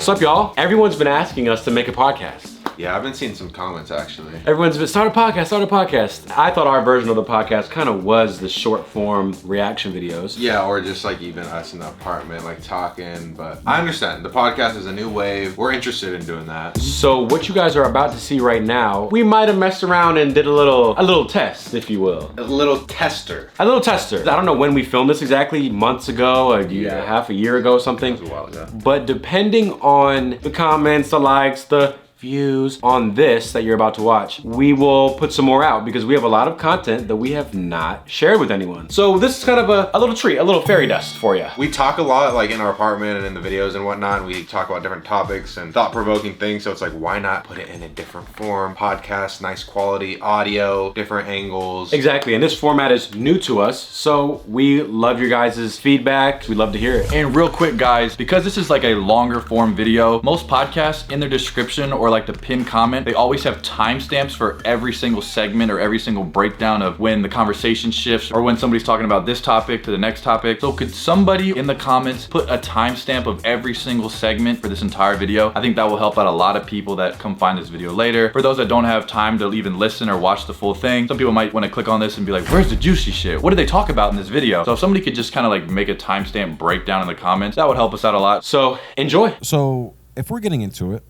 What's up, y'all? Everyone's been asking us to make a podcast. Yeah, I've been seeing some comments actually. Everyone's been, start a podcast. I thought our version of the podcast kind of was the short form reaction videos. Yeah, or just like even us in the apartment, like talking, but I understand. The podcast is a new wave. We're interested in doing that. So what you guys are about to see right now, we might have messed around and did a little test, if you will. A little tester. A little tester. I don't know when we filmed this exactly, months ago, half a year ago, something. It was a while ago. But depending on the comments, the likes, the views on this that you're about to watch, we will put some more out because we have a lot of content that we have not shared with anyone. So this is kind of a little treat, a little fairy dust for you. We talk a lot like in our apartment and in the videos and whatnot. We talk about different topics and thought-provoking things. So it's like, why not put it in a different form? Podcast, nice quality audio, different angles. Exactly, and this format is new to us. So we love your guys' feedback. We'd love to hear it. And real quick, guys, because this is like a longer form video, most podcasts in their description or like the pinned comment, they always have timestamps for every single segment or every single breakdown of when the conversation shifts or when somebody's talking about this topic to the next topic. So could somebody in the comments put a timestamp of every single segment for this entire video? I think that will help out a lot of people that come find this video later. For those that don't have time to even listen or watch the full thing, some people might want to click on this and be like, where's the juicy shit? What did they talk about in this video? So if somebody could just kind of like make a timestamp breakdown in the comments, that would help us out a lot. So enjoy. So if we're getting into it,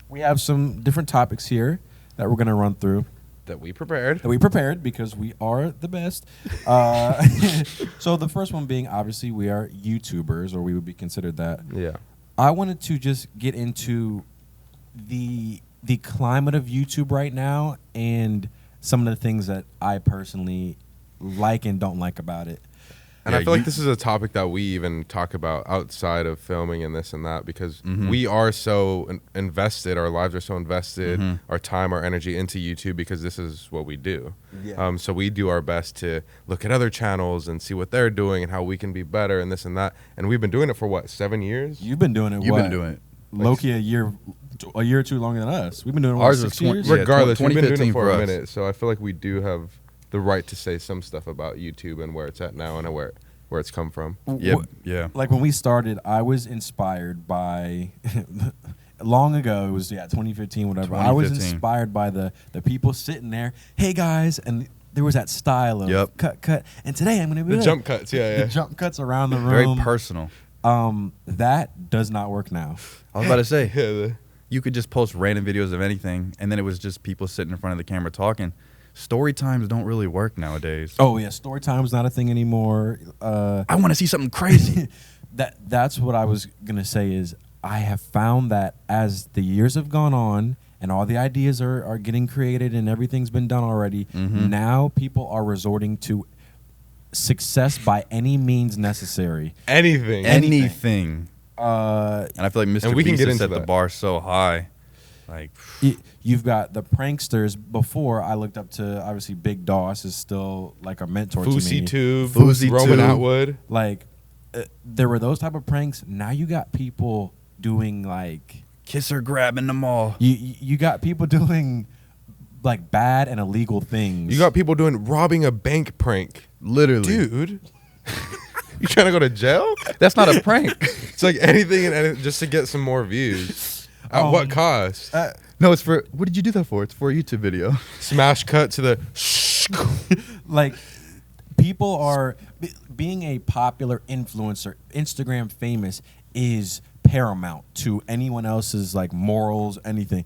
we have some different topics here that we're going to run through. That we prepared. Because we are the best. So the first one being, obviously, we are YouTubers, or we would be considered that. Yeah. I wanted to just get into the climate of YouTube right now and some of the things that I personally like and don't like about it. And I feel like this is a topic that we even talk about outside of filming and this and that because we are so invested, our lives are so invested, our time, our energy into YouTube because this is what we do. Yeah. So we do our best to look at other channels and see what they're doing and how we can be better and this and that. And we've been doing it for what, 7 years? You've been doing it. You've been doing it. Loki a year or two longer than us. We've been doing it Ours for was 6 years. Regardless, we've been doing it for for a us. minute. So I feel like we do have the right to say some stuff about YouTube and where it's at now and where it's come from. Yeah. Like when we started, I was inspired by long ago, it was 2015, whatever. I was inspired by the people sitting there, hey guys, and there was that style of cut, and today I'm gonna be the jump cuts, the jump cuts around the room. Very personal. That does not work now. I was about to say, you could just post random videos of anything, and then it was just people sitting in front of the camera talking. Story times don't really work nowadays. Oh yeah, story time's not a thing anymore. I want to see something crazy. That's what I was gonna say is I have found that as the years have gone on and all the ideas are getting created and everything's been done already, now people are resorting to success by any means necessary. Anything. And I feel like Mr. Beast has set the bar so high. Like, you've got the pranksters. Before I looked up to, obviously, Big Doss is still like a mentor to me. Fousey Roman Atwood. Like, there were those type of pranks. Now you got people doing like kiss or grab in the mall. You got people doing like bad and illegal things. You got people doing robbing a bank prank. Literally. Dude. You trying to go to jail? That's not a prank. It's like anything and just to get some more views. At what cost? No, it's for, what did you do that for? It's for a YouTube video. Smash cut to the like, people are, being a popular influencer, Instagram famous is paramount to anyone else's like morals, anything.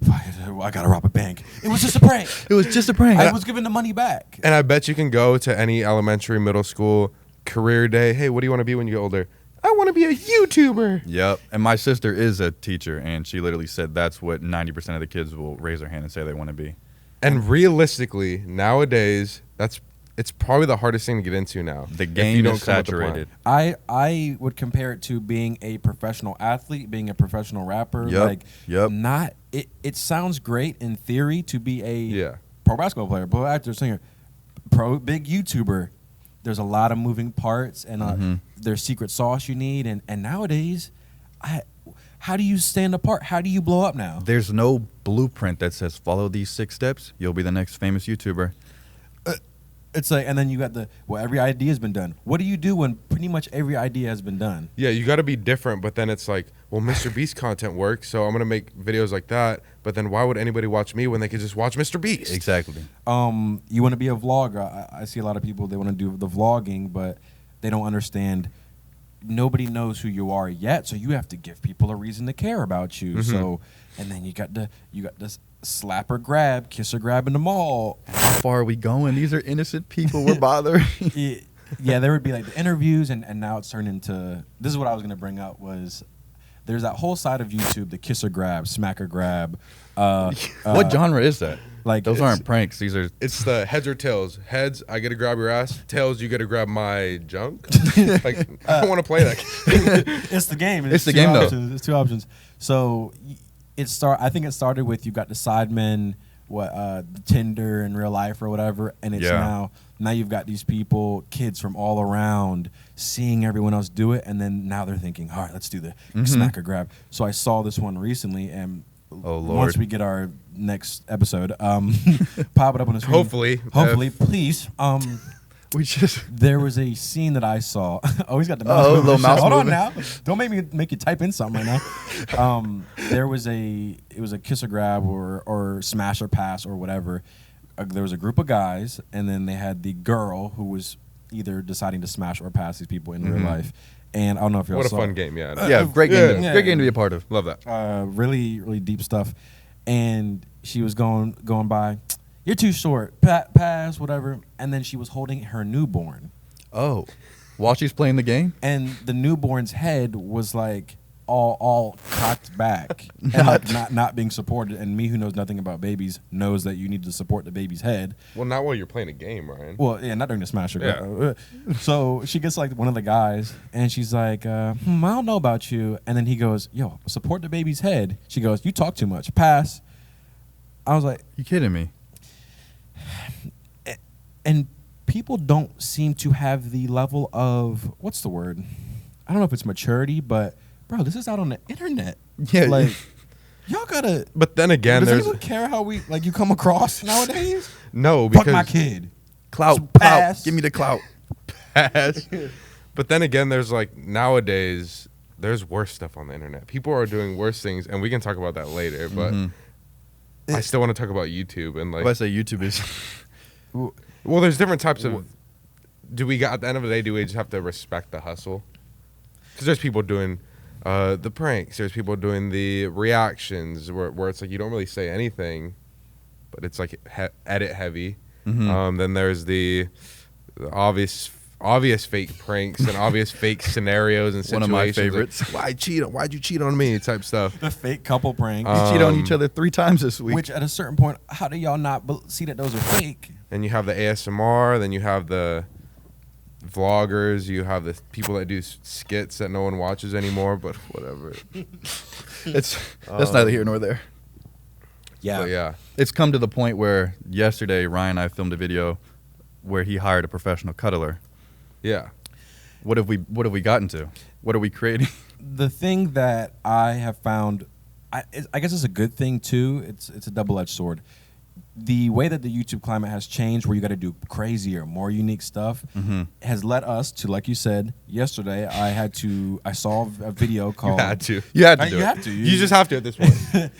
I gotta rob a bank. It was just a prank. It was just a prank. I was giving the money back. And I bet you can go to any elementary, middle school, career day. Hey, what do you want to be when you get older? I want to be a YouTuber. Yep. And my sister is a teacher, and she literally said that's what 90% of the kids will raise their hand and say they want to be. And realistically, nowadays, it's probably the hardest thing to get into now. The game is saturated. I would compare it to being a professional athlete, being a professional rapper. It sounds great in theory to be a pro basketball player, pro actor, singer, big YouTuber. There's a lot of moving parts and there's secret sauce you need. And nowadays, how do you stand apart? How do you blow up now? There's no blueprint that says follow these 6 steps. You'll be the next famous YouTuber. It's like, and then you got every idea has been done. What do you do when pretty much every idea has been done? Yeah, you got to be different, but then it's like, well, Mr. Beast content works, so I'm going to make videos like that. But then why would anybody watch me when they could just watch Mr. Beast? Exactly. You want to be a vlogger. I see a lot of people, they want to do the vlogging, but they don't understand. Nobody knows who you are yet, so you have to give people a reason to care about you. So, and then you got this slap or grab, kiss or grab in the mall. How far are we going? These are innocent people we're bothering. Yeah, there would be like the interviews, and now it's turned into, this is what I was going to bring up, was there's that whole side of YouTube, the kiss or grab, smack or grab. What genre is that? Like, those aren't pranks. These are. It's the heads or tails. Heads, I get to grab your ass. Tails, you get to grab my junk. Like, I don't want to play that. It's the game. It's the game, though. It's 2 options. So I think it started with, you got the sidemen, the Tinder in real life or whatever, and it's now you've got these people, kids from all around, seeing everyone else do it, and then now they're thinking, all right, let's do the smack or grab. So I saw this one recently, and once we get our next episode, pop it up on the screen. Hopefully, please. There was a scene that I saw. Oh, he's got the mouse. Little mouse. Hold on now. Don't make you type in something right now. It was a kiss or grab or smash or pass or whatever. There was a group of guys, and then they had the girl who was either deciding to smash or pass these people in real life. And I don't know if y'all saw. What a fun game, yeah. Great game. Great game to be a part of. Love that. Really, really deep stuff. And she was going by, you're too short, pass, whatever. And then she was holding her newborn. Oh, while she's playing the game? And the newborn's head was like all cocked back and like not being supported. And me, who knows nothing about babies, knows that you need to support the baby's head. Well, not while you're playing a game, Ryan. Well, yeah, not during the smash. So she gets like one of the guys, and she's like, I don't know about you. And then he goes, yo, support the baby's head. She goes, you talk too much. Pass. I was like, you kidding me? And people don't seem to have the level of, what's the word? I don't know if it's maturity, but bro, this is out on the internet. Yeah, like y'all gotta. But then again, does anyone care how you come across nowadays? No, because fuck my kid. Clout, give me the clout. Pass. But then again, there's like nowadays, there's worse stuff on the internet. People are doing worse things, and we can talk about that later. But I still want to talk about YouTube and like. What I say YouTube is. Well, there's different types of. At the end of the day, do we just have to respect the hustle? Because there's people doing the pranks. There's people doing the reactions where it's like you don't really say anything, but it's like edit heavy. Then there's the obvious fake pranks and obvious fake scenarios and situations. One of my favorites. Like, why'd you cheat on me? Type stuff. The fake couple prank. We cheat on each other 3 times this week. Which at a certain point, how do y'all not see that those are fake? And you have the ASMR. Then you have the vloggers. You have the people that do skits that no one watches anymore. But whatever. That's neither here nor there. Yeah. It's come to the point where yesterday Ryan and I filmed a video where he hired a professional cuddler. Yeah. What have we gotten to? What are we creating? The thing that I have found, I guess it's a good thing too. It's a double-edged sword. The way that the YouTube climate has changed, where you got to do crazier, more unique stuff, has led us to, like you said yesterday. I saw a video called. You had to do you it. Have to. You just have to at this point.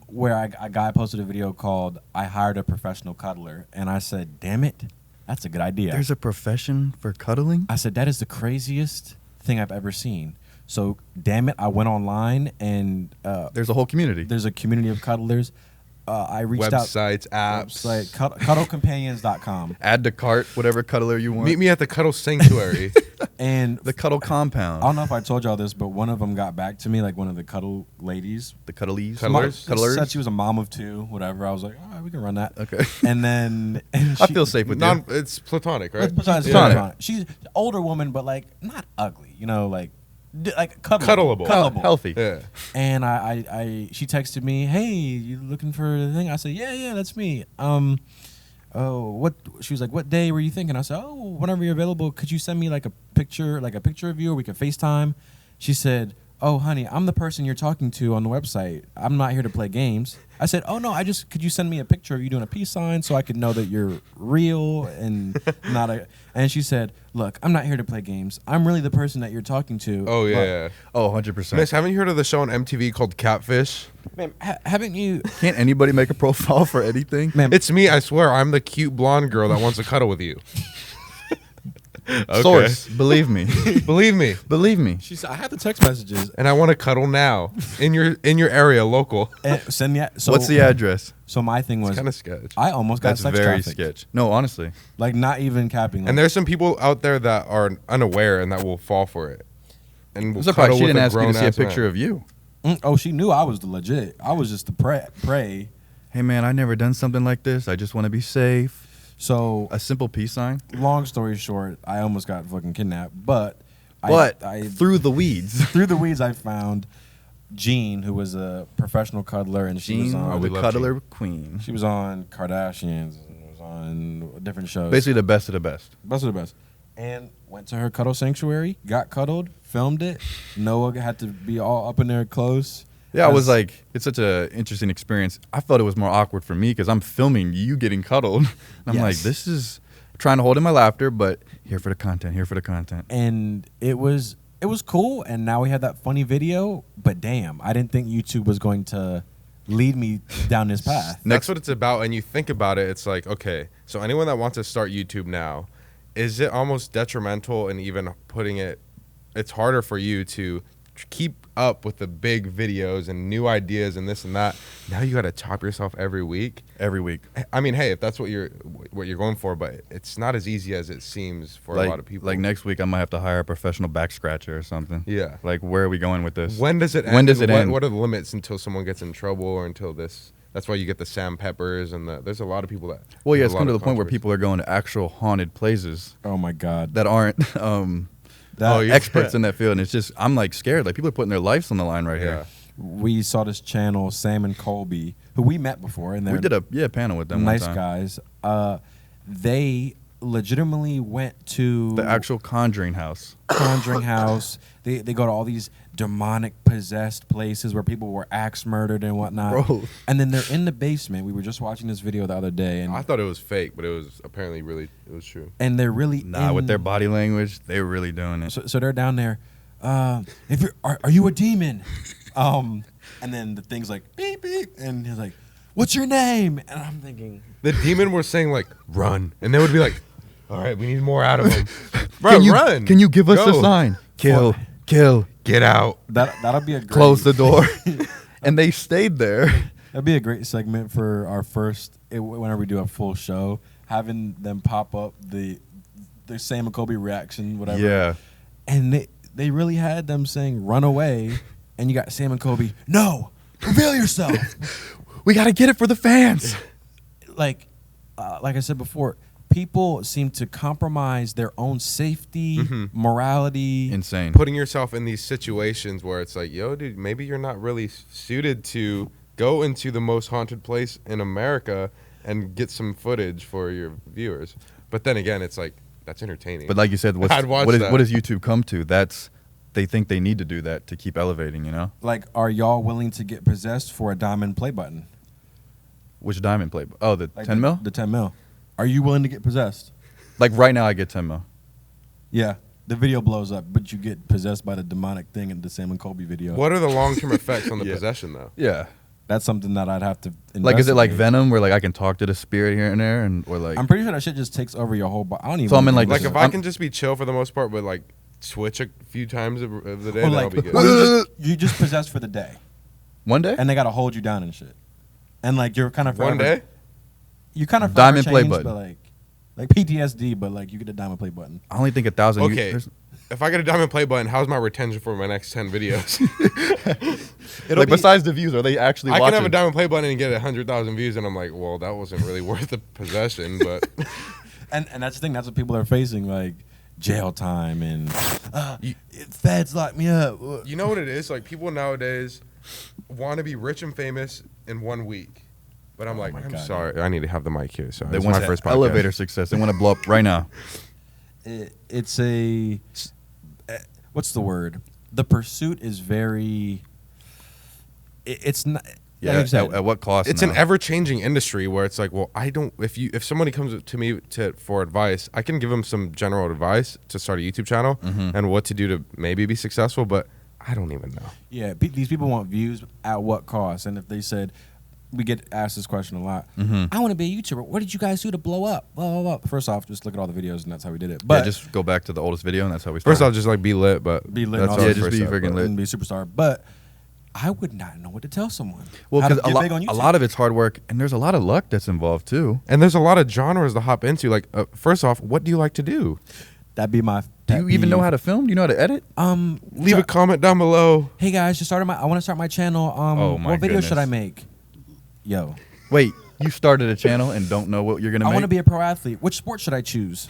Where a guy posted a video called "I hired a professional cuddler," and I said, "Damn it, that's a good idea." There's a profession for cuddling? I said, that is the craziest thing I've ever seen. So, damn it, I went online and there's a whole community. There's a community of cuddlers. I reached Websites, apps. Cuddlecompanions.com. Add to cart whatever cuddler you want. Meet me at the Cuddle Sanctuary. And the Cuddle Compound. I don't know if I told y'all this, but one of them got back to me, like one of the cuddle ladies. The cuddlies? Cuddlers? Said she was a mom of 2, whatever. I was like, all right, we can run that. Okay. And then... I feel safe with you. It's platonic, right? It's platonic. She's an older woman, but like not ugly, you know, like cuddleable. Healthy. Yeah. And she texted me, hey, you looking for the thing? I said, yeah, that's me. She was like, what day were you thinking? I said, whenever you're available, could you send me like a picture of you, or we could FaceTime? She said, oh, honey, I'm the person you're talking to on the website. I'm not here to play games. I said, oh, no, could you send me a picture of you doing a peace sign so I could know that you're real and not a... And she said, look, I'm not here to play games. I'm really the person that you're talking to. Oh, yeah. Oh, 100%. Miss, haven't you heard of the show on MTV called Catfish? Ma'am, haven't you... Can't anybody make a profile for anything? Ma'am, It's me, I swear. I'm the cute blonde girl that wants to cuddle with you. Okay. Source, believe me. Believe me. Believe me. she said, I have the text messages. And I want to cuddle now in your area, local. Send me... So, What's the address? So my thing was... Kind of sketch. I almost got That's sex very trafficked. sketch. No, honestly. Like, not even capping. Like, And there's some people out there that are unaware and that will fall for it. And I'm surprised she didn't ask me to see a picture of you. oh, she knew I was the legit. I was just the prey. Hey, man, I never done something like this. I just want to be safe. So, A simple peace sign. long story short, I almost got fucking kidnapped. But I through the weeds. through the weeds, I found Jean, who was a professional cuddler, and she was Jean, on the love cuddler queen. she was on Kardashians and was on different shows. Basically the best of the best. Best of the best. And went to her cuddle sanctuary, got cuddled, filmed it. Noah had to be all up in there close. Yeah, I was like, it's such an interesting experience. I felt it was more awkward for me because I'm filming you getting cuddled. And I'm like, this is trying to hold in my laughter, but here for the content. And it was cool. And now we had that funny video. But damn, I didn't think YouTube was going to lead me down this path. That's what it's about. And you think about it, it's like, okay, so anyone that wants to start YouTube now, is it almost detrimental in even putting it, it's harder for you to keep up with the big videos and new ideas and this and that. Now you got to top yourself every week. I mean, hey, if that's what you're going for, but it's not as easy as it seems for a lot of people. Like next week, I might have to hire a professional back scratcher or something. Yeah. Like, where are we going with this? When does it end? When does it end? What are the limits until someone gets in trouble or until this? That's why you get the Sam Peppers and there's a lot of people that. Well, yeah, it's come to the point where people are going to actual haunted places Oh my God. that aren't yeah. experts in that field. And it's just, I'm like scared. Like, people are putting their lives on the line right here. We saw this channel, Sam and Colby, who we met before, and they're We did a panel with them nice one time. guys. They legitimately went to The actual Conjuring house. Conjuring house. They go to all these demonic possessed places where people were axe murdered and whatnot. Bro. And then they're in the basement. We were just watching this video the other day, and I thought it was fake, but it was apparently it was true. and they're really With their body language, they're really doing it. So they're down there. If you're, are you a demon? And then the thing's like beep beep, and he's like, "What's your name?" And I'm thinking, The demon were saying like, run. And they would be like, all right, we need more out of him. Bro, Can you, run. Can you give us Go. a sign? Kill. Get out. that'll be a great, Close the door. And they stayed there. That'd be a great segment for our first, whenever we do a full show, having them pop up the Sam and Kobe reaction, whatever. Yeah. And they really had them saying, "Run away," and you got Sam and Kobe, "No, reveal yourself." We got to get it for the fans. Like I said before, people seem to compromise their own safety, morality. Insane. Putting yourself in these situations where it's like, yo, dude, maybe you're not really suited to go into the most haunted place in America and get some footage for your viewers. But then again, it's like, that's entertaining. But like you said, I'd watch that. what does YouTube come to? They think they need to do that to keep elevating, you know? Like, are y'all willing to get possessed for a diamond play button? Which diamond play? Oh, the Like 10 mil? The 10 mil. Are you willing to get possessed? Like right now I get 10 mil. Yeah. The video blows up, but you get possessed by the demonic thing in the Sam and Kobe video. What are the long-term effects on the Yeah. possession, though? Yeah. That's something that I'd have to Like, is it like investigate. Venom where like I can talk to the spirit here and there, or like? I'm pretty sure that shit just takes over your whole body. I don't even So I'm in, think like, Like, this if is- I can just be chill for the most part, but like switch a few times of the day, or that'll like, be good. or you just possessed for the day, One day? and they gotta hold you down and shit, and like you're kind of One forever- day? You kind of Diamond play changed, button. but like PTSD, but like you get a diamond play button. I only think 1,000. Okay. If I get a diamond play button, how's my retention for my next 10 videos? Like, besides the views, are they actually I watching? can have a diamond play button and get 100,000 views, and I'm like, well, that wasn't really worth the possession, but And that's the thing. That's what people are facing, like jail time and feds locked me up. you know what it is? Like, people nowadays want to be rich and famous in 1 week. But I'm like, my I'm God. sorry. I need to have the mic here. So They it's want my that first podcast. elevator success. They want to blow up right now. It's a what's the word? the pursuit is very. It's not. Yeah, like at what cost? It's an ever-changing industry where it's like, well, I don't. If somebody comes to me for advice, I can give them some general advice to start a YouTube channel and what to do to maybe be successful, but I don't even know. Yeah, these people want views at what cost? And if they said, we get asked this question a lot. I want to be a YouTuber. What did you guys do to blow up? Blah, blah, blah. First off, just look at all the videos, and that's how we did it. But yeah, just go back to the oldest video, and that's how we started. First off, just like be lit, but be lit. that's And our just first be step, freaking but- lit. and be a superstar. But I would not know what to tell someone. Well, How to because get big on a YouTube. lot of it's hard work, and there's a lot of luck that's involved too. And there's a lot of genres to hop into. Like, first off, what do you like to do? That'd be my. Do you even know how to film? Do you know how to edit? Leave a comment down below. Hey guys, I want to start my channel. Oh my what video goodness. should I make? Yo, Wait, you started a channel and don't know what you're gonna I make? want to be a pro athlete. Which sport should I choose?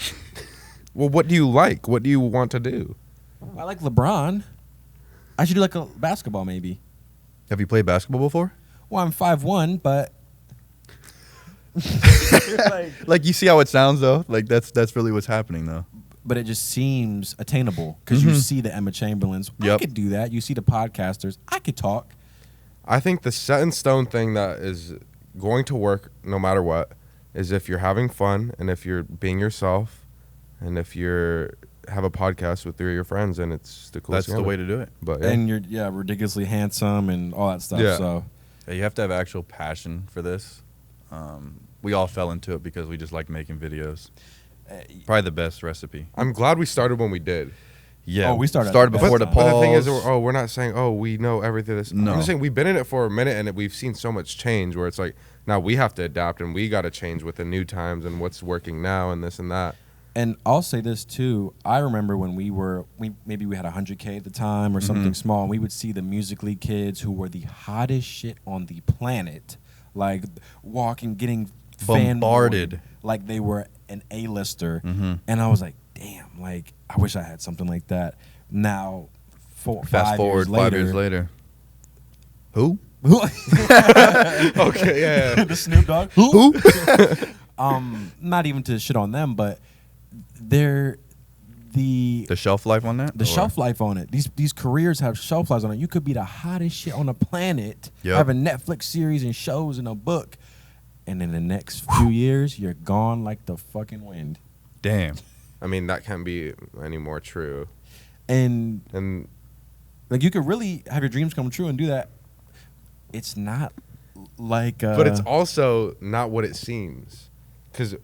Well, what do you like? What do you want to do? I like LeBron. I should do like a basketball maybe. Have you played basketball before? Well, I'm 5'1", but Like you see how it sounds though. Like that's really what's happening though. but it just seems attainable because you see the Emma Chamberlains. I Yep. could do that. You see the podcasters. I could talk. I think the set in stone thing that is going to work no matter what is if you're having fun and if you're being yourself and if you're have a podcast with 3 of your friends and it's the coolest That's the way to do it. But yeah. And you're ridiculously handsome and all that stuff. Yeah. So Yeah, you have to have actual passion for this. We all fell into it because we just like making videos. Probably the best recipe. I'm glad we started when we did. Yeah, Oh, we started at the before best the time. pause. But the thing is, we're not saying, oh, we know everything. No. I'm just saying we've been in it for a minute and we've seen so much change where it's like, now we have to adapt and we got to change with the new times and what's working now and this and that. And I'll say this too. I remember when we had 100K at the time or something small, and we would see the Musical.ly kids who were the hottest shit on the planet, like getting Bombarded. fanboyed, like they were an A-lister. And I was like, damn, like I wish I had something like that. Now, Fast forward 5 years later. Who? Okay, yeah. The Snoop Dogg. Who? Not even to shit on them, but they're the shelf life on that? The shelf life on it. These careers have shelf lives on it. You could be the hottest shit on the planet, Yep. have a Netflix series and shows and a book, and in the next few years, you're gone like the fucking wind. Damn. I mean, that can't be any more true. And And like you could really have your dreams come true and do that. It's not like but it's also not what it seems, because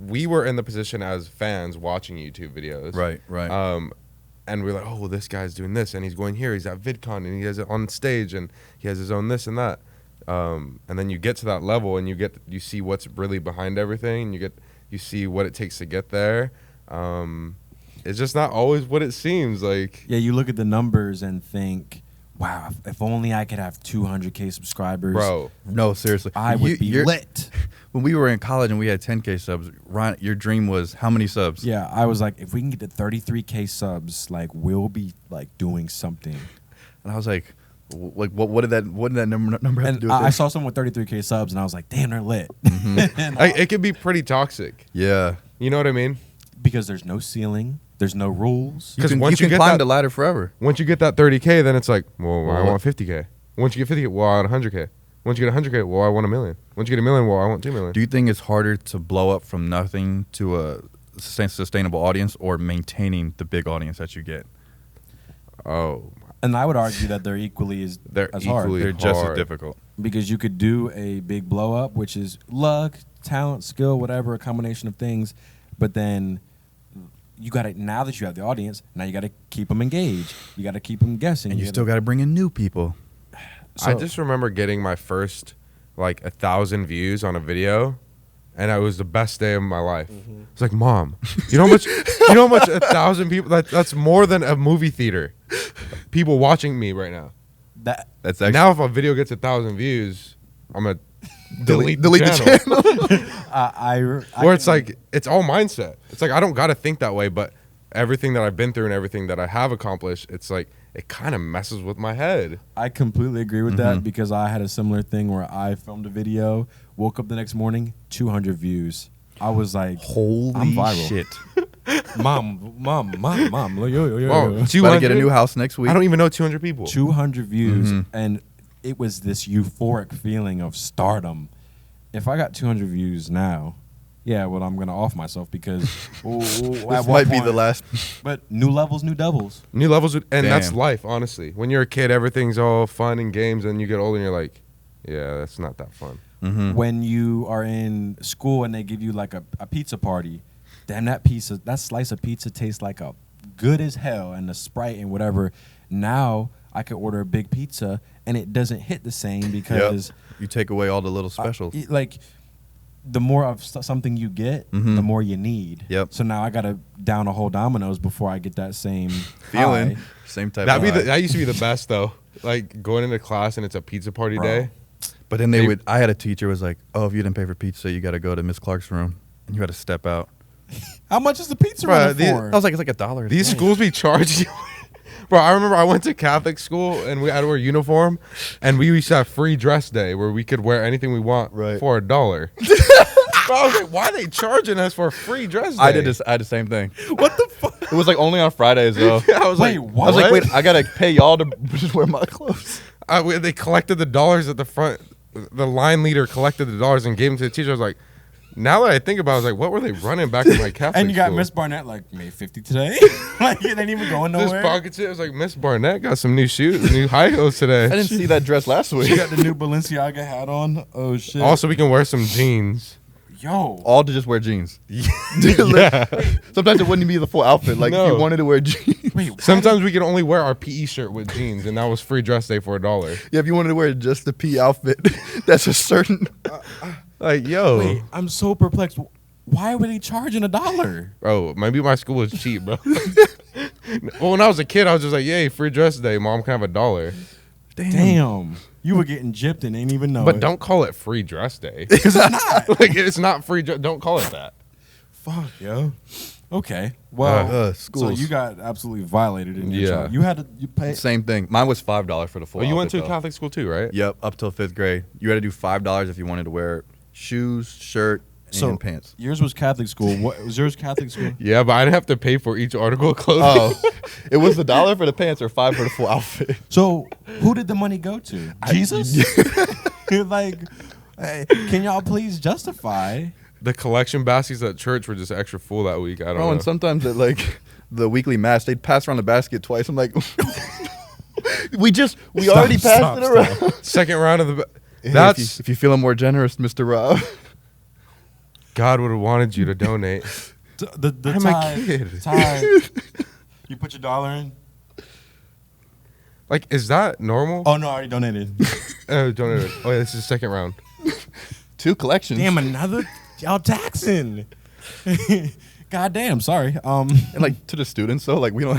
we were in the position as fans watching YouTube videos, Right. and we're like, oh, well, this guy's doing this and he's going here, he's at VidCon and he has it on stage and he has his own this and that, and then you get to that level and you see what's really behind everything, and you see what it takes to get there. It's just not always what it seems like. Yeah, you look at the numbers and think, wow, if only I could have 200K subscribers. Bro, No, seriously. I would be lit. When we were in college and we had 10K subs, Ryan, your dream was how many subs? Yeah, I was like, if we can get to 33K subs, like we'll be like doing something. And I was like what did that number have to do And with I this? saw someone with 33K subs, and I was like, damn, they're lit. And it could be pretty toxic. Yeah. You know what I mean? because there's no ceiling, there's no rules. You can, once you you can get climb that- the ladder forever. Once you get that 30K, then it's like, well, I Well, want 50K. Once you get 50K, well, I want 100K. Once you get 100K, well, I want $1 million. Once you get $1 million, well, I want $2 million. Do you think it's harder to blow up from nothing to a sustainable audience, or maintaining the big audience that you get? Oh, And I would argue that they're equally as hard. equally They're just as hard. difficult. Because you could do a big blow up, which is luck, talent, skill, whatever, a combination of things. But then you got to, now that you have the audience, now you got to keep them engaged. You got to keep them guessing. And you still got to bring in new people. I just remember getting my first, 1,000 views on a video, and it was the best day of my life. It's like, Mom, you know how much 1,000 people, that's more than a movie theater. People watching me right now. That's actually Now if a video gets 1,000 views, I'm going to delete the channel. Where it's like, it's all mindset. It's like, I don't got to think that way, but everything that I've been through and everything that I have accomplished, it's like, it kind of messes with my head. I completely agree with that, because I had a similar thing where I filmed a video, woke up the next morning, 200 views. I was like, Holy I'm viral. shit. Mom. Whoa, 200? About to get a new house next week. I don't even know 200 people. 200 views, and it was this euphoric feeling of stardom. If I got 200 views now, yeah, well, I'm gonna off myself because This might be the last. But new levels, new devils. New levels, and that's Damn. life, honestly. When you're a kid, everything's all fun and games, and you get older and you're like, yeah, that's not that fun. When you are in school and they give you like a pizza party, damn, that slice of pizza tastes like a good as hell, and the Sprite and whatever. Now I could order a big pizza and it doesn't hit the same because you take away all the little specials. Like the more of something you get, the more you need. Yep. So now I gotta down a whole Domino's before I get that same Feeling high. same type. of high. That used to be the best though. Like going into class and it's a pizza party day. But then they would. I had a teacher was like, "Oh, if you didn't pay for pizza, you got to go to Miss Clark's room and you got to step out." How much is the pizza Bruh, running the- for? I was like, "It's like $1." These schools be charging you. Bro, I remember I went to Catholic school and we had to wear uniform, and we used to have free dress day where we could wear anything we want for $1. Bro, I was like, why are they charging us for free dress day? I did the same thing. What the fuck? It was like only on Fridays though. I was Wait, like, what? I was like, wait, I gotta pay y'all to just wear my clothes. They collected the dollars at the front. The line leader collected the dollars and gave them to the teacher. I was like, now that I think about it, I was like, what were they running back in my Catholic And you got school? Miss Barnett like made 50 today. Like it ain't even going This nowhere. pocket shit. I was like, Miss Barnett got some new shoes, new high heels today. I didn't see that dress last She week. got the new Balenciaga hat on. Oh shit. Also, we can wear some jeans. Yo. All to just wear jeans. Yeah. Sometimes it wouldn't be the full outfit. Like if No. you wanted to wear jeans. Wait. Sometimes we could only wear our PE shirt with jeans, and that was free dress day for $1. Yeah, if you wanted to wear just the P outfit, that's a certain. Like, yo. Wait. I'm so perplexed. Why were they charging $1? Bro, maybe my school was cheap, bro. Well, when I was a kid, I was just like, yay, free dress day. Mom can have $1. Damn. You were getting gypped and ain't even know But it. don't call it free dress day. Because it's not. Like, it's not free. Don't call it that. Fuck, yo. Okay. Well, so schools. you got absolutely violated in your Yeah. child. You had to pay. Same thing. Mine was $5 for the full. Oh, you went to outfit, a though. Catholic school too, right? Yep, up till 5th grade. You had to do $5 if you wanted to wear shoes, shirt, and pants. Yours was Catholic school. What was yours? Catholic school. Yeah, but I didn't have to pay for each article of clothing. Oh, it was $1 for the pants or $5 for the full outfit. So who did the money go to? Jesus. Like, hey, can y'all please justify? The collection baskets at church were just extra full that week. I don't Oh, know. and sometimes at like the weekly mass, they'd pass around the basket twice. I'm like, we already passed it around. Second round of the. Hey, That's if you feeling more generous, Mr. Rob. God would have wanted you to donate. The I'm a kid. Ty, you put your $1 in? Like, is that normal? Oh no, I already donated. Donated. Oh yeah, this is the second round. 2 collections. Damn, another y'all taxing. God damn, sorry. And like to the students, so like we don't.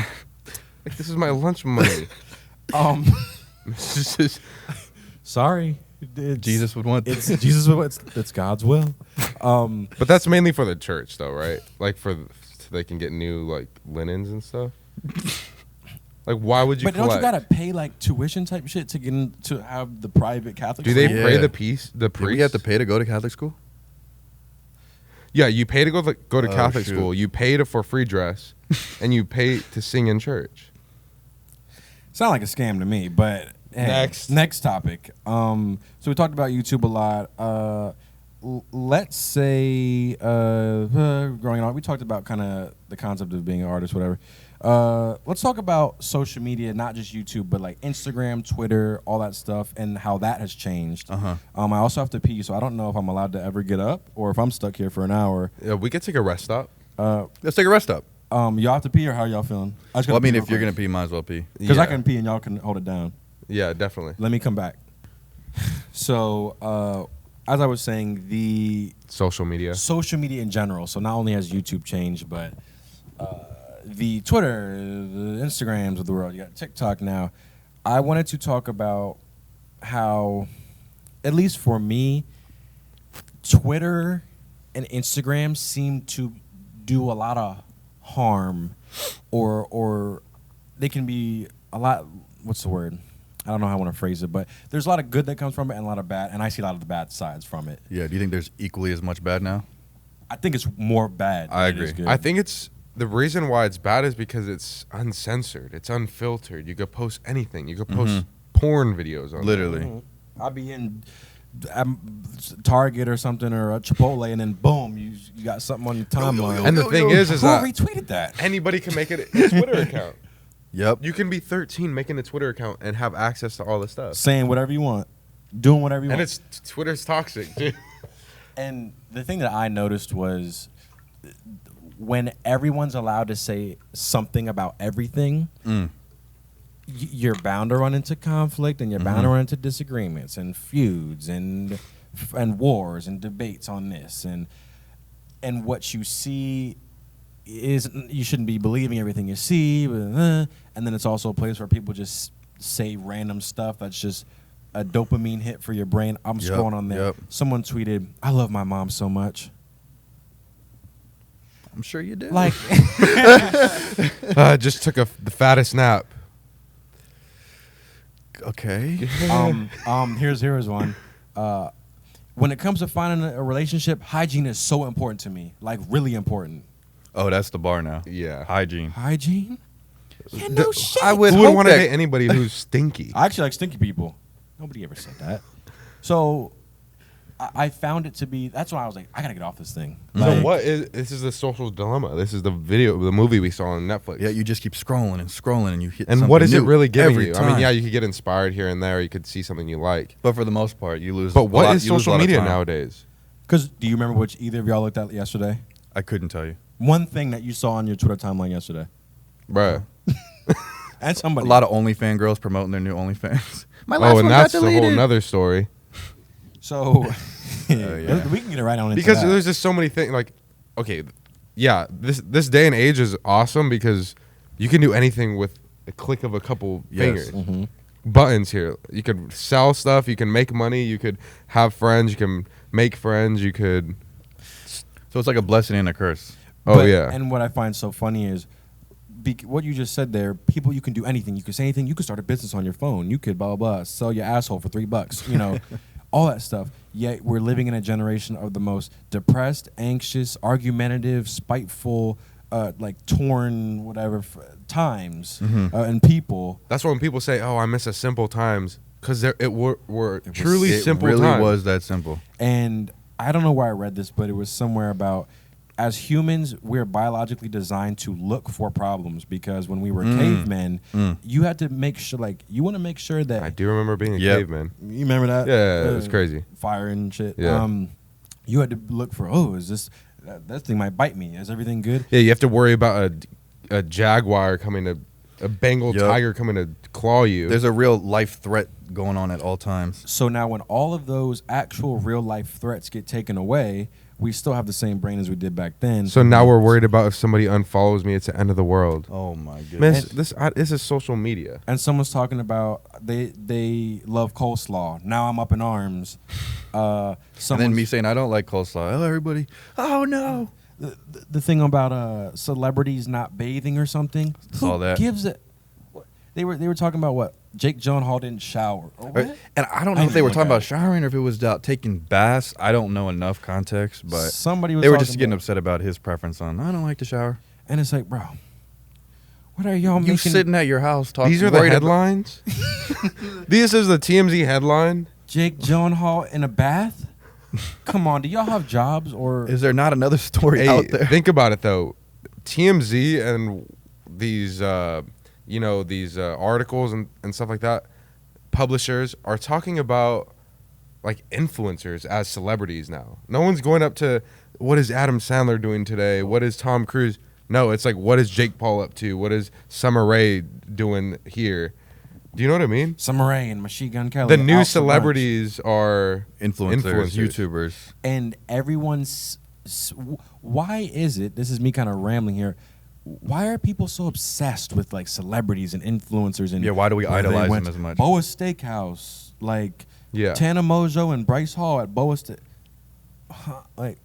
Like, this is my lunch money. This is sorry. Jesus would want. It's Jesus. It's God's will. But that's mainly for the church, though, right? Like so they can get new like linens and stuff. Like, why would you? But don't collect? you gotta pay like tuition type shit to get in, to have the private Catholic? Do they school? pray Yeah. the priest? We have to pay to go to Catholic school. Yeah, you pay to go to Oh, Catholic shoot. school. You pay for free dress, and you pay to sing in church. Sound like a scam to me, but hey, next topic. So we talked about YouTube a lot. Let's say growing up, we talked about kind of the concept of being an artist, whatever. Let's talk about social media, not just YouTube, but like Instagram, Twitter, all that stuff, and how that has changed. I also have to pee, so I don't know if I'm allowed to ever get up or if I'm stuck here for an hour. Yeah, we could take a rest stop. Let's take a rest stop. Y'all have to pee, or how y'all feeling? Well, I mean, if you're gonna pee, might as well pee. because Yeah. I can pee and y'all can hold it down. Yeah, definitely. Let me come back. So, as I was saying, the Social media. social media in general. So not only has YouTube changed, but the Twitter, the Instagrams of the world. You got TikTok now. I wanted to talk about how, at least for me, Twitter and Instagram seem to do a lot of harm, or they can be a lot. What's the word? I don't know how I want to phrase it, but there's a lot of good that comes from it and a lot of bad, and I see a lot of the bad sides from it. Yeah. Do you think there's equally as much bad now? I think it's more bad. I than it is agree. good. I think it's the reason why it's bad is because it's uncensored. It's unfiltered. You could post anything. You could post porn videos on Literally. there. I'll be in Target or something or a Chipotle, and then boom, you got something on your timeline. And the thing is who that retweeted that? anybody can make it a Twitter account. Yep. You can be 13 making a Twitter account and have access to all this stuff. Saying whatever you want, doing whatever you want. And Twitter's toxic, dude. And the thing that I noticed was when everyone's allowed to say something about everything, you're bound to run into conflict, and you're bound to run into disagreements and feuds and wars and debates on this. And what you see is you shouldn't be believing everything you see. And then it's also a place where people just say random stuff that's just a dopamine hit for your brain. I'm scrolling on there. Someone tweeted, "I love my mom so much." I'm sure you do. Like, Just took the fattest nap. Okay. here's one. When it comes to finding a relationship, hygiene is so important to me. Like, really important. Oh, that's the bar now. Yeah. Hygiene. Hygiene? Yeah, no shit. I would Who would hope want to that- date anybody who's stinky? I actually like stinky people. Nobody ever said that. So I found it to be, that's why I was like, I got to get off this thing. So this is the social dilemma. This is the movie we saw on Netflix. Yeah, you just keep scrolling and you hit And something what is it new really giving every you? time. I mean, yeah, you could get inspired here and there. You could see something you like. But for the most part, you lose. But a what lot- is you lose a social lot of media time. nowadays? Because do you remember which either of y'all looked at yesterday? I couldn't tell you. One thing that you saw on your Twitter timeline yesterday. Bruh. And A somebody. lot of OnlyFans girls promoting their new OnlyFans. My Oh, and that's a whole nother story. So yeah. we can get it right on into Because that. there's just so many things. Like, okay, yeah, this day and age is awesome because you can do anything with a click of a couple fingers. Buttons here. You could sell stuff. You can make money. You could have friends. You can make friends. You could. So it's like a blessing and a curse. Yeah. And what I find so funny is what you just said there. People, you can do anything. You can say anything. You could start a business on your phone. You could blah blah blah. Sell your asshole for $3. You know, all that stuff. Yet we're living in a generation of the most depressed, anxious, argumentative, spiteful, like torn, whatever times and people. That's why when people say, "Oh, I miss a simple times," because it were truly simple It really times. was that simple. And I don't know where I read this, but it was somewhere about as humans, we're biologically designed to look for problems because when we were cavemen, you had to make sure, like, you want to make sure that. I do remember being a caveman. You remember that? Yeah, it was crazy. Fire and shit. Yeah. You had to look for, is this, that thing might bite me. Is everything good? Yeah, you have to worry about a jaguar coming to, a Bengal tiger coming to claw you. There's a real life threat going on at all times. So now when all of those actual real life threats get taken away, we still have the same brain as we did back then. So now we're worried about if somebody unfollows me, it's the end of the world. Oh my goodness. Man, this is social media. And someone's talking about they love coleslaw. Now I'm up in arms. And then me saying I don't like coleslaw. Oh, everybody. Oh no. The thing about celebrities not bathing or something. Saw Who that. gives it? They were talking about what? Jake Gyllenhaal didn't shower. Or what? And I don't know if they were talking about showering or if it was about taking baths. I don't know enough context, but Somebody was they were talking just getting about- upset about his preference on I don't like to shower. And it's like, bro, what are y'all You making? sitting at your house talking. These are the headlines? This is the TMZ headline? Jake Gyllenhaal in a bath? Come on, do y'all have jobs or? Is there not another story out there? Think about it, though. TMZ and these... these articles and stuff like that, publishers are talking about like influencers as celebrities now. No one's going up to what is Adam Sandler doing today? What is Tom Cruise? No, it's like what is Jake Paul up to? What is Summer Rae doing here? Do you know what I mean? Summer Rae and Machine Gun Kelly. The new out for brunch. celebrities are Influencers, YouTubers. And everyone's. Why is it? This is me kind of rambling here. Why are people so obsessed with like celebrities and influencers and Why do we where they idolize went them as much? Boa Steakhouse, like Tana Mojo and Bryce Hall at Boa Steak. Like,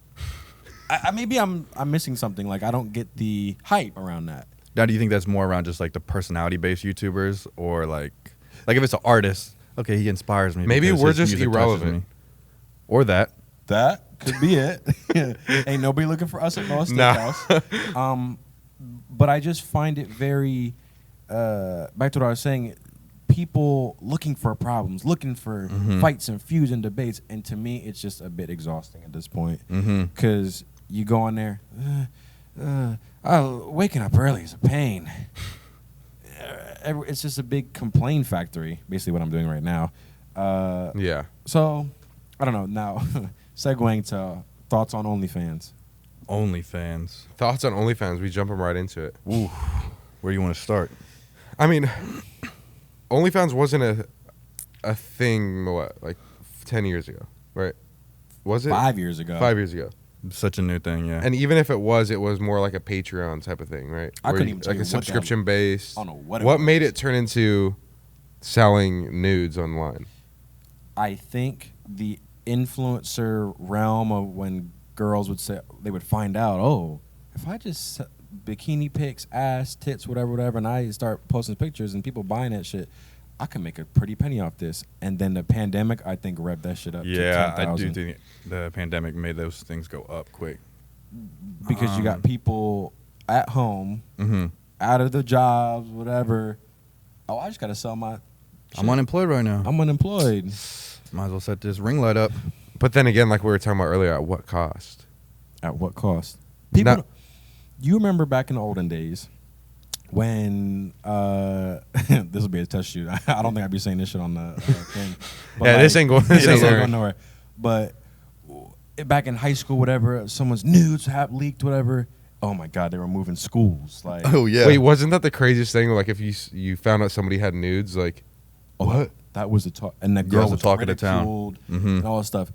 maybe I'm missing something. Like I don't get the hype around that. Now, do you think that's more around just like the personality-based YouTubers, or like if it's an artist? Okay, he inspires me. Maybe because we're his just music touches irrelevant. me. Or that. That could be it. Ain't nobody looking for us at Boa Nah. Steakhouse. But I just find it very, back to what I was saying, people looking for problems, looking for fights and feuds and debates. And to me, it's just a bit exhausting at this point. Because you go on there, waking up early is a pain. It's just a big complaint factory, basically what I'm doing right now. Yeah. So, I don't know. Now, segueing to thoughts on OnlyFans. OnlyFans. Thoughts on OnlyFans? We jumping right into it. Ooh, where do you want to start? I mean, OnlyFans wasn't a thing, what, like 10 years ago, right? Was it? 5 years ago. 5 years ago. Such a new thing, yeah. And even if it was more like a Patreon type of thing, right? I couldn't even tell like you a subscription based. I don't know what it What was. made it turn into selling nudes online? I think the influencer realm of when girls would say, they would find out, oh, if I just bikini pics, ass, tits, whatever, and I start posting pictures and people buying that shit, I can make a pretty penny off this. And then the pandemic, I think, revved that shit up. Yeah, to 10,000. I do think the pandemic made those things go up quick. Because you got people at home, out of the jobs, whatever. Oh, I just got to sell my shit. I'm unemployed right now. I'm unemployed. Might as well set this ring light up. But then again, like we were talking about earlier, at what cost? At what cost? People, you remember back in the olden days when this will be a test shoot. I don't think I'd be saying this shit on the thing. But Yeah, this ain't going. This ain't going nowhere. But back in high school, whatever, someone's nudes have leaked, whatever. Oh my God, they were moving schools. Like, Oh yeah. Wait, wasn't that the craziest thing? Like if you found out somebody had nudes, like what? That was the talk, and the girl was the was talk of the town. ridiculed and all that stuff.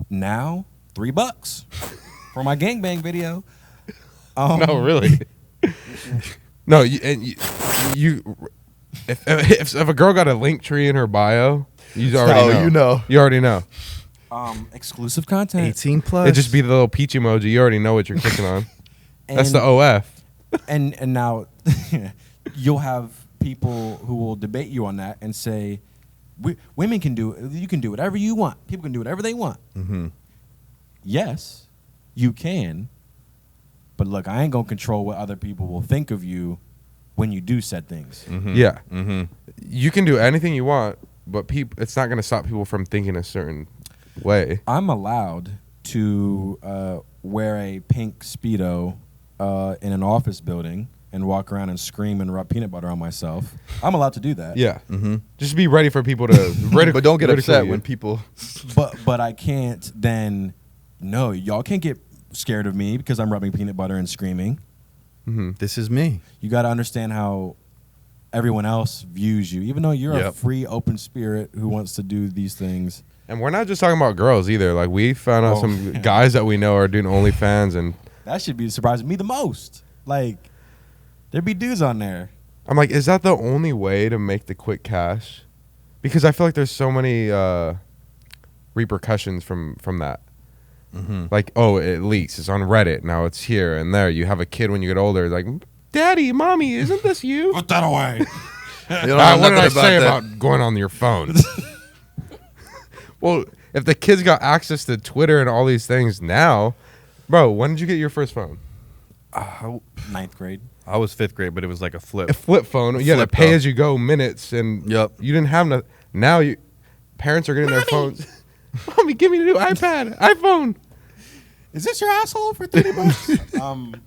Now, $3 for my gangbang video. No, really. No, if a girl got a link tree in her bio, you already know. You already know. Exclusive content. 18 plus. It'd just be the little peach emoji. You already know what you're clicking on. That's the And- OF. And now you'll have people who will debate you on that and say, women can do it. You can do whatever you want. People can do whatever they want. Yes, you can. But look, I ain't going to control what other people will think of you when you do said things. Yeah. You can do anything you want, but it's not going to stop people from thinking a certain way. I'm allowed to wear a pink Speedo in an office building and walk around and scream and rub peanut butter on myself. I'm allowed to do that. Yeah. Just be ready for people to But don't get upset you. when people. But I can't then. No, y'all can't get scared of me because I'm rubbing peanut butter and screaming. This is me. You got to understand how everyone else views you, even though you're a free, open spirit who wants to do these things. And we're not just talking about girls either. Like we found out some guys that we know are doing OnlyFans, and that should be surprising me the most. Like there'd be dudes on there. I'm like, is that the only way to make the quick cash? Because I feel like there's so many repercussions from that. Like, oh, it leaks. It's on Reddit. Now it's here and there. You have a kid when you get older. Like, Daddy, Mommy, isn't this you? Put that away. You don't know What did I nothing say that. about going on your phone? Well, if the kids got access to Twitter and all these things now, bro, when did you get your first phone? 9th grade. I was 5th grade, but it was like a flip. A flip phone. You had to Flip pay phone. as you go minutes, and you didn't have no. Now parents are getting their phones. Mommy, give me the new iPad, iPhone. Is this your asshole for $30?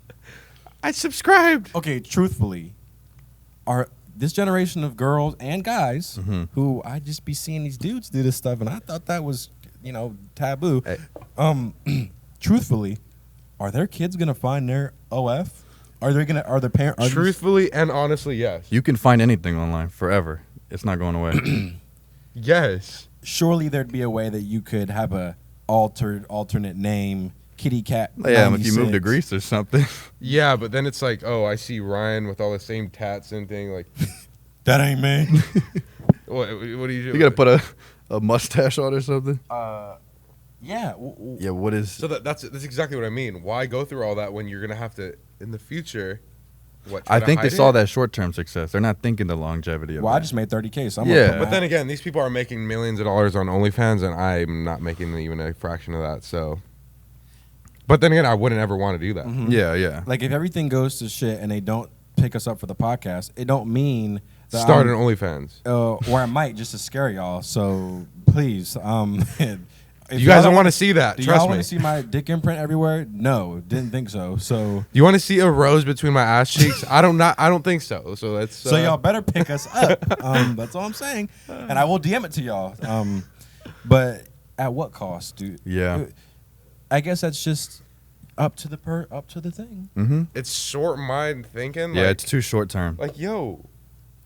I subscribed. Okay, truthfully, are this generation of girls and guys who I just be seeing these dudes do this stuff, and I thought that was, taboo. Hey. Truthfully, are their kids gonna find their OF? Are the parents? Truthfully and honestly, yes. You can find anything online forever. It's not going away. Yes. Surely there'd be a way that you could have a alternate name, Kitty Cat. Yeah, if you 96. move to Greece or something. Yeah, but then it's like, oh, I see Ryan with all the same tats and thing. Like, That ain't me. what do you do? You gotta put a mustache on or something. Yeah. Yeah, what is? So that's exactly what I mean. Why go through all that when you're gonna have to in the future? What? I think they saw that. that short-term success. They're not thinking the longevity of Well, that. I just made $30K. So I'm Yeah. gonna But then again, these people are making millions of dollars on OnlyFans, and I'm not making even a fraction of that. So, but then again, I wouldn't ever want to do that. Yeah. like if everything goes to shit and they don't pick us up for the podcast, it don't mean that Start an OnlyFans. Or I might, just to scare y'all. So please, if You guys don't want to see that. do Trust y'all me. want to see my dick imprint everywhere? No, didn't think so. So You want to see a rose between my ass cheeks? I don't think so. So that's so y'all better pick us up. That's all I'm saying, and I will DM it to y'all. But at what cost, dude? Yeah. I guess that's just up to the thing. Mm-hmm. It's short mind thinking. Yeah, like, it's too short term. like, yo,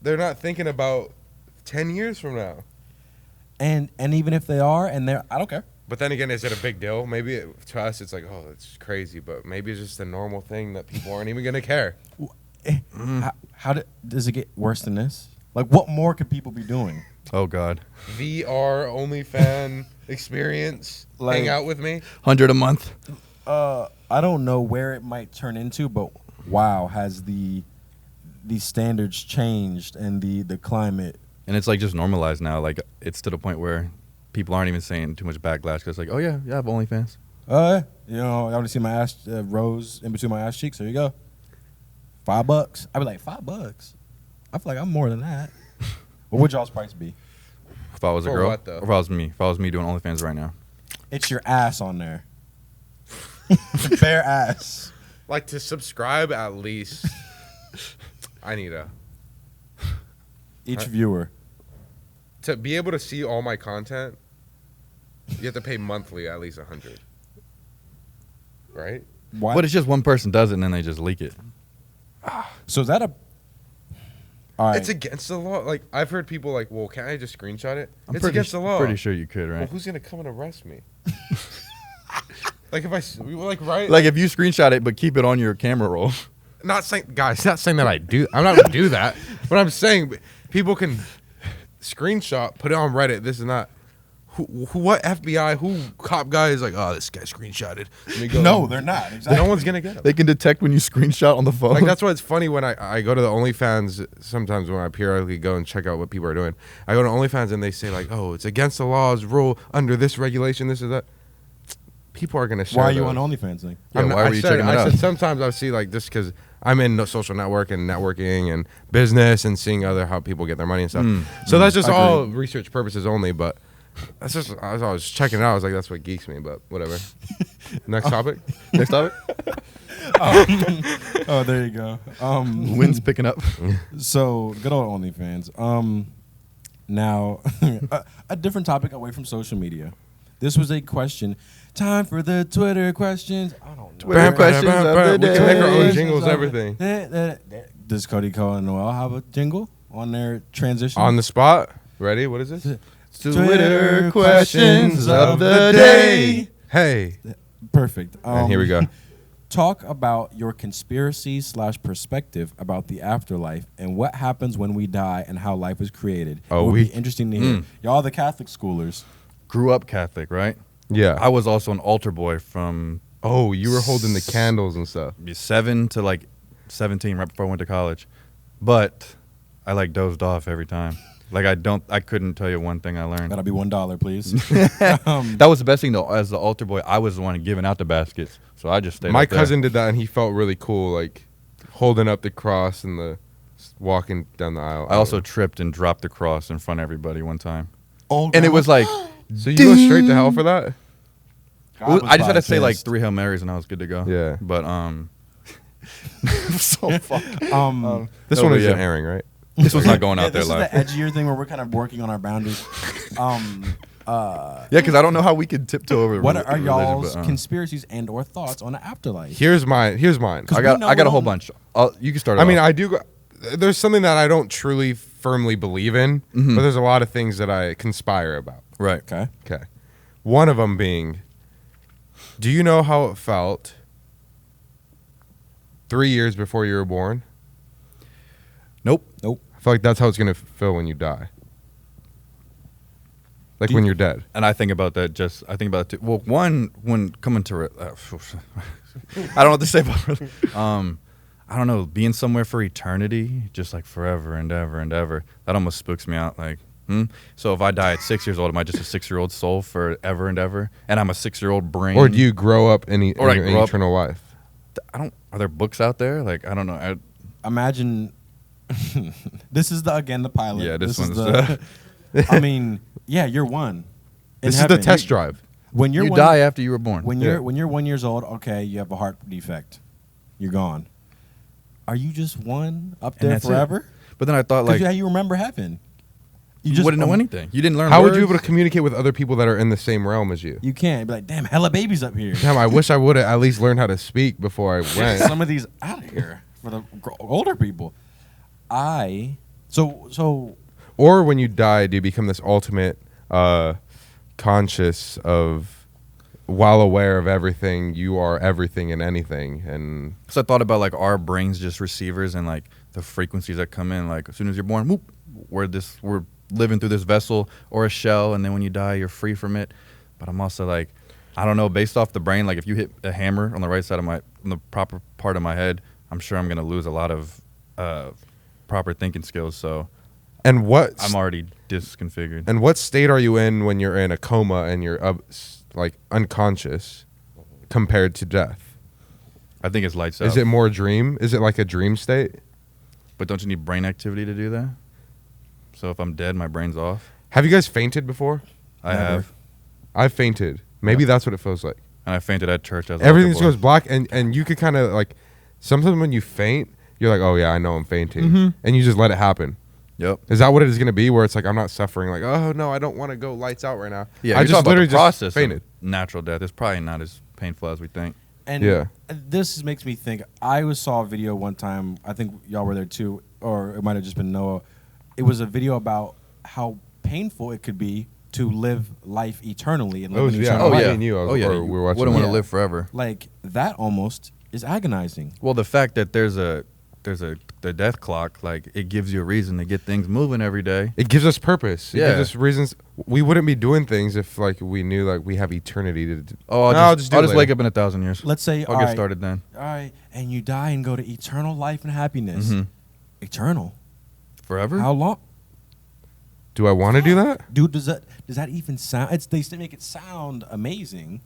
they're not thinking about 10 years from now. And even if they are, and they're, I don't care. But then again, is it a big deal? Maybe to us, it's like, oh, it's crazy. But maybe it's just a normal thing that people aren't even gonna care. How does it get worse than this? Like, what more could people be doing? Oh God. VR OnlyFan experience. Like- Hang out with me. 100 a month. I don't know where it might turn into, but wow, has the standards changed and the climate. And it's like just normalized now. Like it's to the point where people aren't even saying too much backlash because like, oh yeah, I have OnlyFans. You know, I want to see my ass rose in between my ass cheeks. There you go. $5. I'd be like, $5. I feel like I'm more than that. What would y'all's price be? If I was a For girl, what, though? or if I was me, doing OnlyFans right now. It's your ass on there. Bare ass. Like to subscribe at least. I need Each viewer. to be able to see all my content. You have to pay monthly at least $100. Right? Why? But it's just one person does it and then they just leak it. So is that a? All right. It's against the law. Like I've heard people like, well, can't I just screenshot it? I'm It's pretty against the law. Pretty sure you could, Well, right? who's gonna come and arrest me? Like if like right? Like if you screenshot it but keep it on your camera roll. Not saying, guys, not saying that I'm not gonna do that. But I'm saying people can screenshot, put it on Reddit. This is not. What FBI? Who cop guy is like? Oh, this guy screenshotted. Let me go. No, they're not. Exactly. No one's gonna get him. They can detect when you screenshot on the phone. Like that's why it's funny when I go to the OnlyFans sometimes when I periodically go and check out what people are doing. I go to OnlyFans and they say like, oh, it's against the law's rule under this regulation, this or that. People are gonna share. Why are you those. on OnlyFans thing? Yeah, why were you checking that I out? said sometimes I see like this because I'm in social network and networking and business and seeing how people get their money and stuff. So that's just all research purposes only. But that's just I was checking it out. I was like, that's what geeks me. But whatever. Next topic. Next topic. Oh, there you go. Wind's picking up. So good old OnlyFans. Now a different topic away from social media. This was a question. Time for the Twitter questions. I don't know. Twitter questions of the We can make our own day. jingles, everything. Does Cody Cole and Noel have a jingle on their transition? On the spot. Ready? What is this? Twitter questions of the day. Hey. Perfect. And here we go. Talk about your conspiracy/perspective about the afterlife and what happens when we die and how life was created. Oh, it would we- be interesting to hear. Y'all the Catholic schoolers. Grew up Catholic, right? Yeah. I was also an altar boy from Oh, you were holding the candles and stuff. 7 to like 17, right before I went to college. But I like dozed off every time. Like I couldn't tell you one thing I learned. That'll be $1, please. That was the best thing though. As the altar boy, I was the one giving out the baskets, so I just stayed. My up there. cousin did that, and he felt really cool, like holding up the cross and the walking down the aisle. I also tripped and dropped the cross in front of everybody one time, Old and it grandma- was like So you go straight to hell for that? God was I just had to probably say like pissed. 3 Hail Marys and I was good to go. Yeah. But so fuck. This No, one but isn't yeah. airing, right? This was not going out there this live. is the edgier thing where we're kind of working on our boundaries. Yeah, because I don't know how we could tiptoe over. What reli- are religion, y'all's but, conspiracies and/or thoughts on the afterlife? Here's mine. I got a whole bunch. You can start. I mean, off. I do. There's something that I don't truly firmly believe in, but there's a lot of things that I conspire about. right. Okay. Okay. One of them being, do you know how it felt 3 years before you were born? Nope. I feel like that's how it's going to feel when you die. Like Do when you- you're dead. And I think about that. I think about it too. Well, one when coming to, I don't know what to say about. I don't know, being somewhere for eternity, just like forever and ever and ever. That almost spooks me out. Like, So if I die at 6 years old, am I just a 6-year-old soul forever and ever? And I'm a 6-year-old brain. Or do you grow up in Or I grow up- eternal life? Are there books out there? Like, I don't know. imagine this is the pilot. Yeah, this is one's I mean, yeah, you're one. This is the test drive. When you die after you were born. When you're 1 year old, okay, you have a heart defect. You're gone. Are you just one up there forever? It. But then I thought, like, how you remember heaven? You just wouldn't know anything. You didn't learn. How words. would you be able to communicate with other people that are in the same realm as you? You can't be like, damn, hella babies up here. Damn, I wish I would have at least learned how to speak before I went. Some of these out of here for the older people. Or when you die, do you become this ultimate conscious of, while aware of everything, you are everything and anything. And so I thought about like our brains just receivers and like the frequencies that come in. Like as soon as you're born, whoop, we're living through this vessel or a shell, and then when you die, you're free from it. But I'm also like, I don't know, based off the brain, like if you hit a hammer on the right side of on the proper part of my head, I'm sure I'm gonna lose a lot of proper thinking skills. So, and I'm already disconfigured. And what state are you in when you're in a coma and you're like unconscious compared to death? I think it's lights out. Is it more dream? Is it like a dream state? But don't you need brain activity to do that? So if I'm dead, my brain's off. Have you guys fainted before? I have. I've fainted. Maybe that's what it feels like. And I fainted at church. Everything just goes black, and you could kind of like, sometimes when you faint, you're like, oh yeah, I know I'm fainting, and you just let it happen. Yep. Is that what it is going to be? Where it's like, I'm not suffering. Like, oh no, I don't want to go lights out right now. Yeah, I just literally just fainted. Natural death is probably not as painful as we think. And this makes me think. I saw a video one time. I think y'all were there too, or it might have just been Noah. It was a video about how painful it could be to live life eternally and live an eternal life. We were watching. Wouldn't want to live forever. Like that almost is agonizing. Well, the fact that there's the death clock, like it gives you a reason to get things moving every day. It gives us purpose. It gives us reasons. We wouldn't be doing things if like we knew like we have eternity to do. I'll just wake up in 1,000 years. Let's say I'll get started then. All right, and you die and go to eternal life and happiness. Eternal. Forever? How long? Do I want to do that? Dude, does that even sound? They make it sound amazing.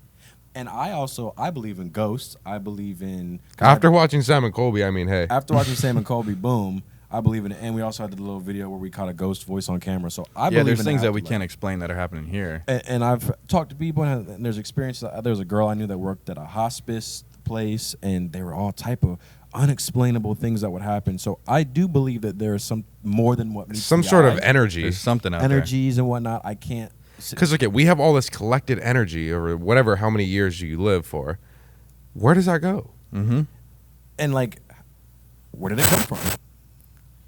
And I believe in ghosts. I believe in... After watching Sam and Colby, I mean, hey. After watching Sam and Colby, boom, I believe in it. And we also had the little video where we caught a ghost voice on camera. So I believe in there's things that we can't explain that are happening here. And I've talked to people, and there's experiences. There was a girl I knew that worked at a hospice place, and there were all type of unexplainable things that would happen. So I do believe that there is some more than what meets some the sort eye. of energy. There's something out Energies and whatnot. I can't... Because look, we have all this collected energy or whatever, how many years you live for. Where does that go? And like, where did it come from?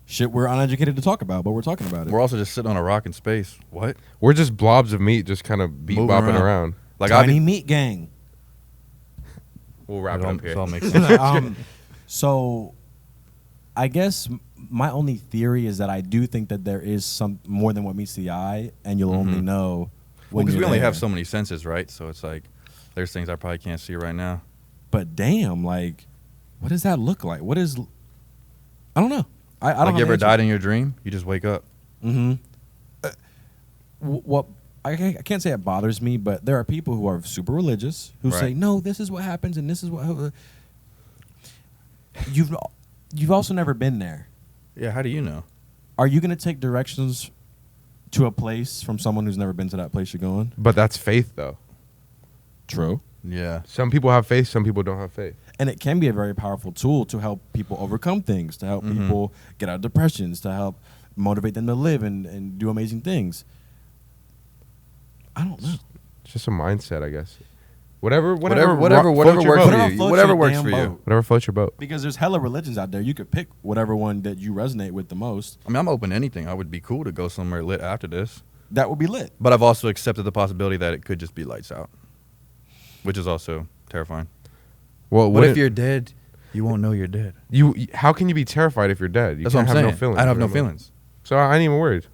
Shit we're uneducated to talk about, but we're talking about it. We're also just sitting on a rock in space. What? We're just blobs of meat just kind of bopping around. Like Tiny meat gang. We'll wrap it up here. It all makes sense. So, I guess my only theory is that I do think that there is some more than what meets the eye, and you'll only know when because we only there. have so many senses, right? So it's like there's things I probably can't see right now. But damn, like, what does that look like? What is? I don't know. I don't. Like you ever died in your dream? You just wake up. What? I can't say it bothers me, but there are people who are super religious who say, no, this is what happens, and this is what. You've also never been there. Yeah, how do you know? Are you going to take directions to a place from someone who's never been to that place you're going? But that's faith, though. True. Yeah. Some people have faith, some people don't have faith. And it can be a very powerful tool to help people overcome things, to help people get out of depressions, to help motivate them to live and do amazing things. I don't know. It's just a mindset, I guess. Whatever works for you. Whatever works for you. Whatever floats your boat. Because there's hella religions out there. You could pick whatever one that you resonate with the most. I mean, I'm open to anything. I would be cool to go somewhere lit after this. That would be lit. But I've also accepted the possibility that it could just be lights out, which is also terrifying. Well, what if you're dead? You won't know you're dead. How can you be terrified if you're dead? That's what I'm saying. No feelings. I have no feelings. So I ain't even worried.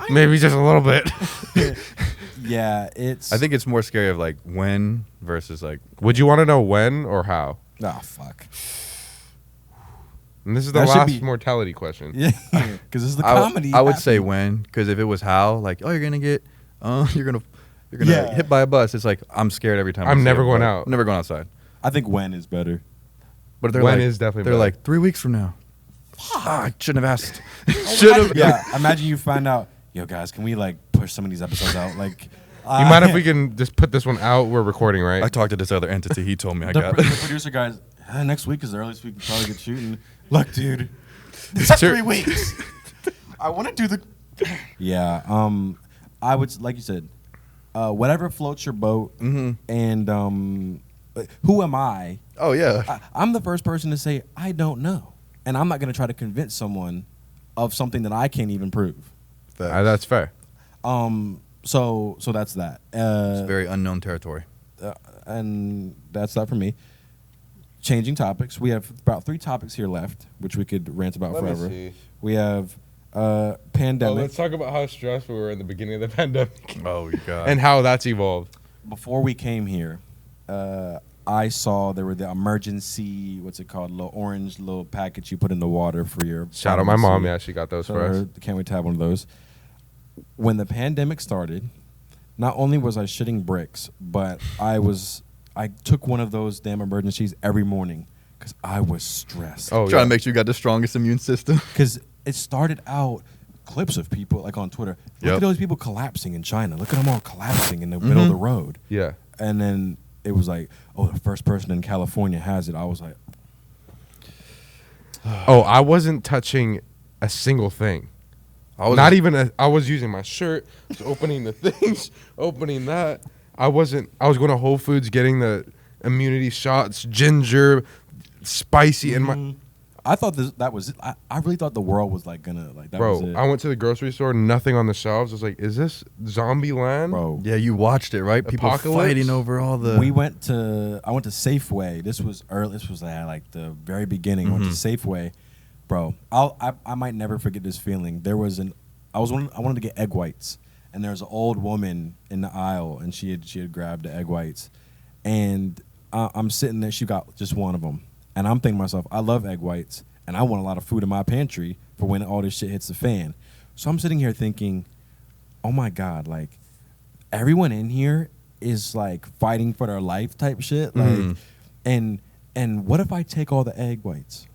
Maybe just a little bit. Yeah, I think it's more scary of like when versus like. Would you want to know when or how? Oh, fuck. And this is the last mortality question. Yeah, because this is the comedy. I would say when, because if it was how, like, oh, you're gonna get, you're gonna hit by a bus. It's like I'm scared every time. I'm never going out. I'm never going outside. I think when is better. But they're when like, is definitely they're better. like 3 weeks from now. I shouldn't have asked. Yeah, imagine you find out, yo guys, can we like push some of these episodes out? Like, You mind if we can just put this one out? We're recording, right? I talked to this other entity. He told me I the, got the it. producer guys, next week is the earliest we can probably get shooting. Look, dude, it's 3 weeks. I want to do the. Yeah, I would like you said, whatever floats your boat, and who am I? Oh, yeah. I'm the first person to say I don't know, and I'm not going to try to convince someone of something that I can't even prove. That's fair. So that's that. It's very unknown territory. And that's that for me. Changing topics. We have about 3 topics here left, which we could rant about forever. We have pandemic. Let's talk about how stressed we were in the beginning of the pandemic. Oh, God. And how that's evolved. Before we came here, I saw there were the emergency, what's it called, little orange little packets you put in the water for your. Shout out my mom. Yeah, she got those for us. Can't wait to have one of those. When the pandemic started, not only was I shitting bricks, but I took one of those damn emergencies every morning because I was stressed. Oh, Trying to make sure you got the strongest immune system. Because it started out clips of people like on Twitter. Look at those people collapsing in China. Look at them all collapsing in the middle of the road. Yeah. And then it was like, oh, the first person in California has it. I was like, oh, I wasn't touching a single thing. I was using my shirt, was opening the things, opening that. I was going to Whole Foods getting the immunity shots, ginger, spicy, and my. I thought that was it. I really thought the world was like gonna like that. Was it. I went to the grocery store, nothing on the shelves. I was like, is this zombie land? Bro. Yeah, you watched it, right? People fighting over all the. I went to Safeway. This was early. This was like the very beginning. I went to Safeway, bro. I might never forget this feeling. There was I wanted to get egg whites, and there was an old woman in the aisle, and she had grabbed the egg whites, and I'm sitting there. She got just one of them, and I'm thinking to myself, I love egg whites, and I want a lot of food in my pantry for when all this shit hits the fan. So I'm sitting here thinking, oh my God, like everyone in here is like fighting for their life type shit, like, and what if I take all the egg whites?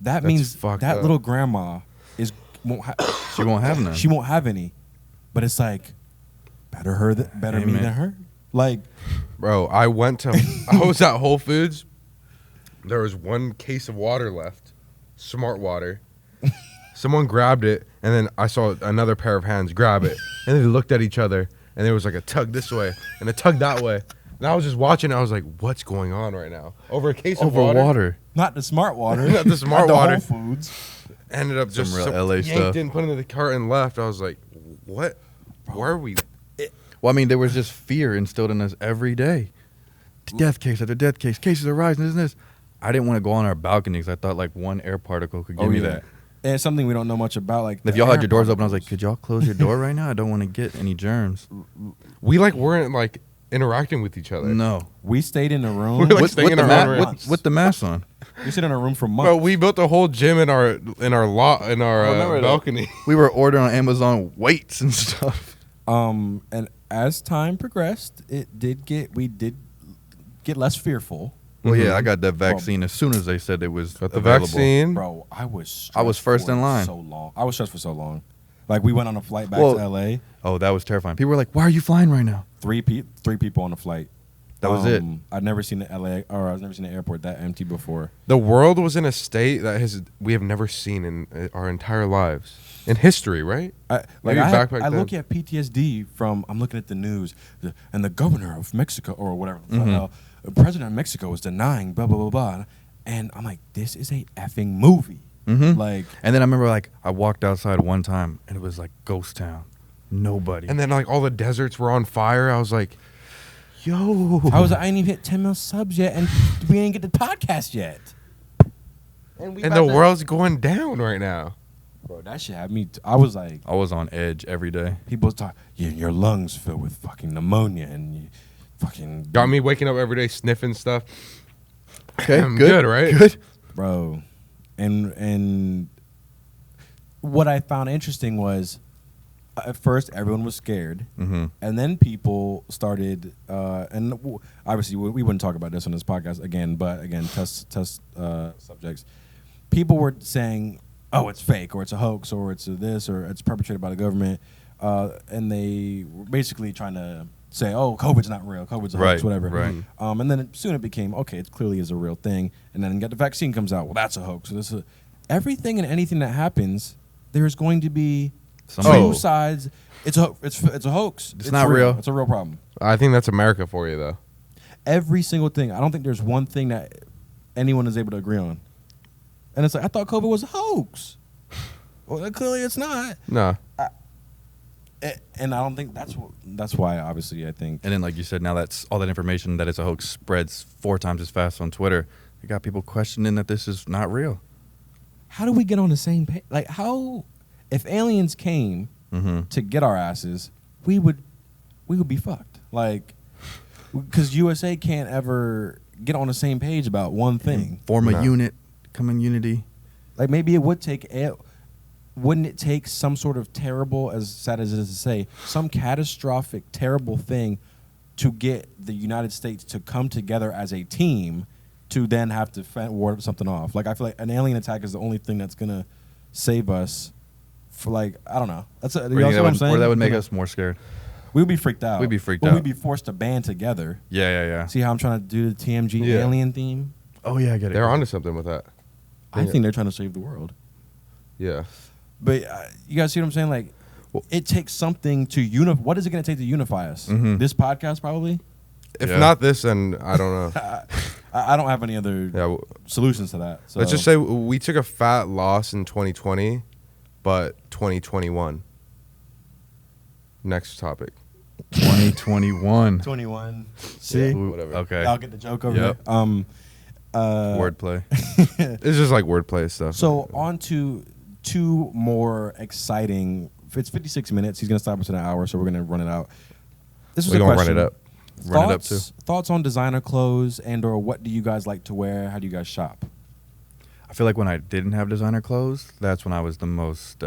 That means that little grandma she won't have none. She won't have any, but it's like better me than her. Like, bro, I was at Whole Foods. There was one case of water left, Smart Water. Someone grabbed it, and then I saw another pair of hands grab it, and they looked at each other, and there was like a tug this way and a tug that way. And I was just watching. I was like, "What's going on right now?" Over a case of water. Not the Smart Water. Not the Smart Water. Whole Foods. Ended up just some real LA stuff. Didn't put into the cart and left. I was like, "What? Where are we?" Well, I mean, there was just fear instilled in us every day. Death case after death case. Cases are rising. Isn't this? I didn't want to go on our balcony because I thought like one air particle could give me that. And it's something we don't know much about. Like, if y'all had your doors open, I was like, could y'all close your door right now? I don't want to get any germs. We weren't like interacting with each other. No, we stayed in a room. We were with the mask on. We stayed in a room for months. Bro, we built a whole gym in our balcony. We were ordering on Amazon weights and stuff. And as time progressed, we did get less fearful. Well, yeah, I got that vaccine as soon as they said it was the available. Vaccine, bro. I was first in line. So long. I was stressed for so long. Like, we went on a flight back to LA. Oh, that was terrifying. People were like, "Why are you flying right now?" Three people on the flight. That was it. I've never seen the I've never seen the airport that empty before. The world was in a state that we have never seen in our entire lives. In history, right? I look at PTSD from, I'm looking at the news, and the governor of Mexico, or whatever, the president of Mexico is denying blah, blah, blah, blah. And I'm like, this is a effing movie. Like, and then I remember, like, I walked outside one time, and it was like ghost town. Nobody. And then, like, all the deserts were on fire. I was like, yo. I ain't even hit 10 mil subs yet, and we ain't get the podcast yet. And the world's going down right now. Bro, that shit had me. I was on edge every day. People talk, your lungs filled with fucking pneumonia, and you fucking got me waking up every day sniffing stuff. Okay, good, right? Good, bro. And what I found interesting was At first, everyone was scared, Mm-hmm. and then people started, and obviously we wouldn't talk about this on this podcast again, but again, test subjects. People were saying, "Oh, it's fake, or it's a hoax, or it's this, or it's perpetrated by the government," and they were basically trying to say, "Oh, COVID's not real, COVID's a hoax, whatever." Right. And then soon it became, okay, it clearly is a real thing, and then the vaccine comes out. Well, that's a hoax. So this is everything and anything that happens. There's going to be two sides. It's a hoax. It's not real. It's a real problem. I think that's America for you, though. Every single thing. I don't think there's one thing that anyone is able to agree on. And it's like, I thought COVID was a hoax. Well, clearly it's not. No. And I don't think that's why, obviously, I think. And then, like you said, now that's all that information that is a hoax spreads 4 times as fast on Twitter. You got people questioning that this is not real. How do we get on the same page? Like, how, if aliens came to get our asses, we would be fucked. Like, because USA can't ever get on the same page about one thing. Form a unit, come in unity. Like, maybe it would take, wouldn't it take some sort of terrible, as sad as it is to say, some catastrophic, terrible thing to get the United States to come together as a team to then have to ward something off? Like, I feel like an alien attack is the only thing that's going to save us for, like, I don't know. That's you know what I'm saying? Or that would make us more scared. We'd be freaked out. We'd be freaked but out. We'd be forced to band together. Yeah. See how I'm trying to do the TMG alien theme? Oh, yeah, I get it. They're onto something with that. I think they're trying to save the world. Yeah. But you guys see what I'm saying? Like, it takes something to unify. What is it going to take to unify us? Mm-hmm. This podcast, probably? If not this, then I don't know. I don't have any other solutions to that. So. Let's just say we took a fat loss in 2020, but 2021. Next topic. 2021. 21. See? See? Whatever. Okay. I'll get the joke over there. Wordplay. It's just like wordplay stuff. So on to 2 more exciting. It's 56 minutes. He's going to stop us in an hour, so we're going to run it out. This was We're a going to question. run it up. Run it up, too. Thoughts on designer clothes and or what do you guys like to wear? How do you guys shop? I feel like when I didn't have designer clothes, that's when I was the most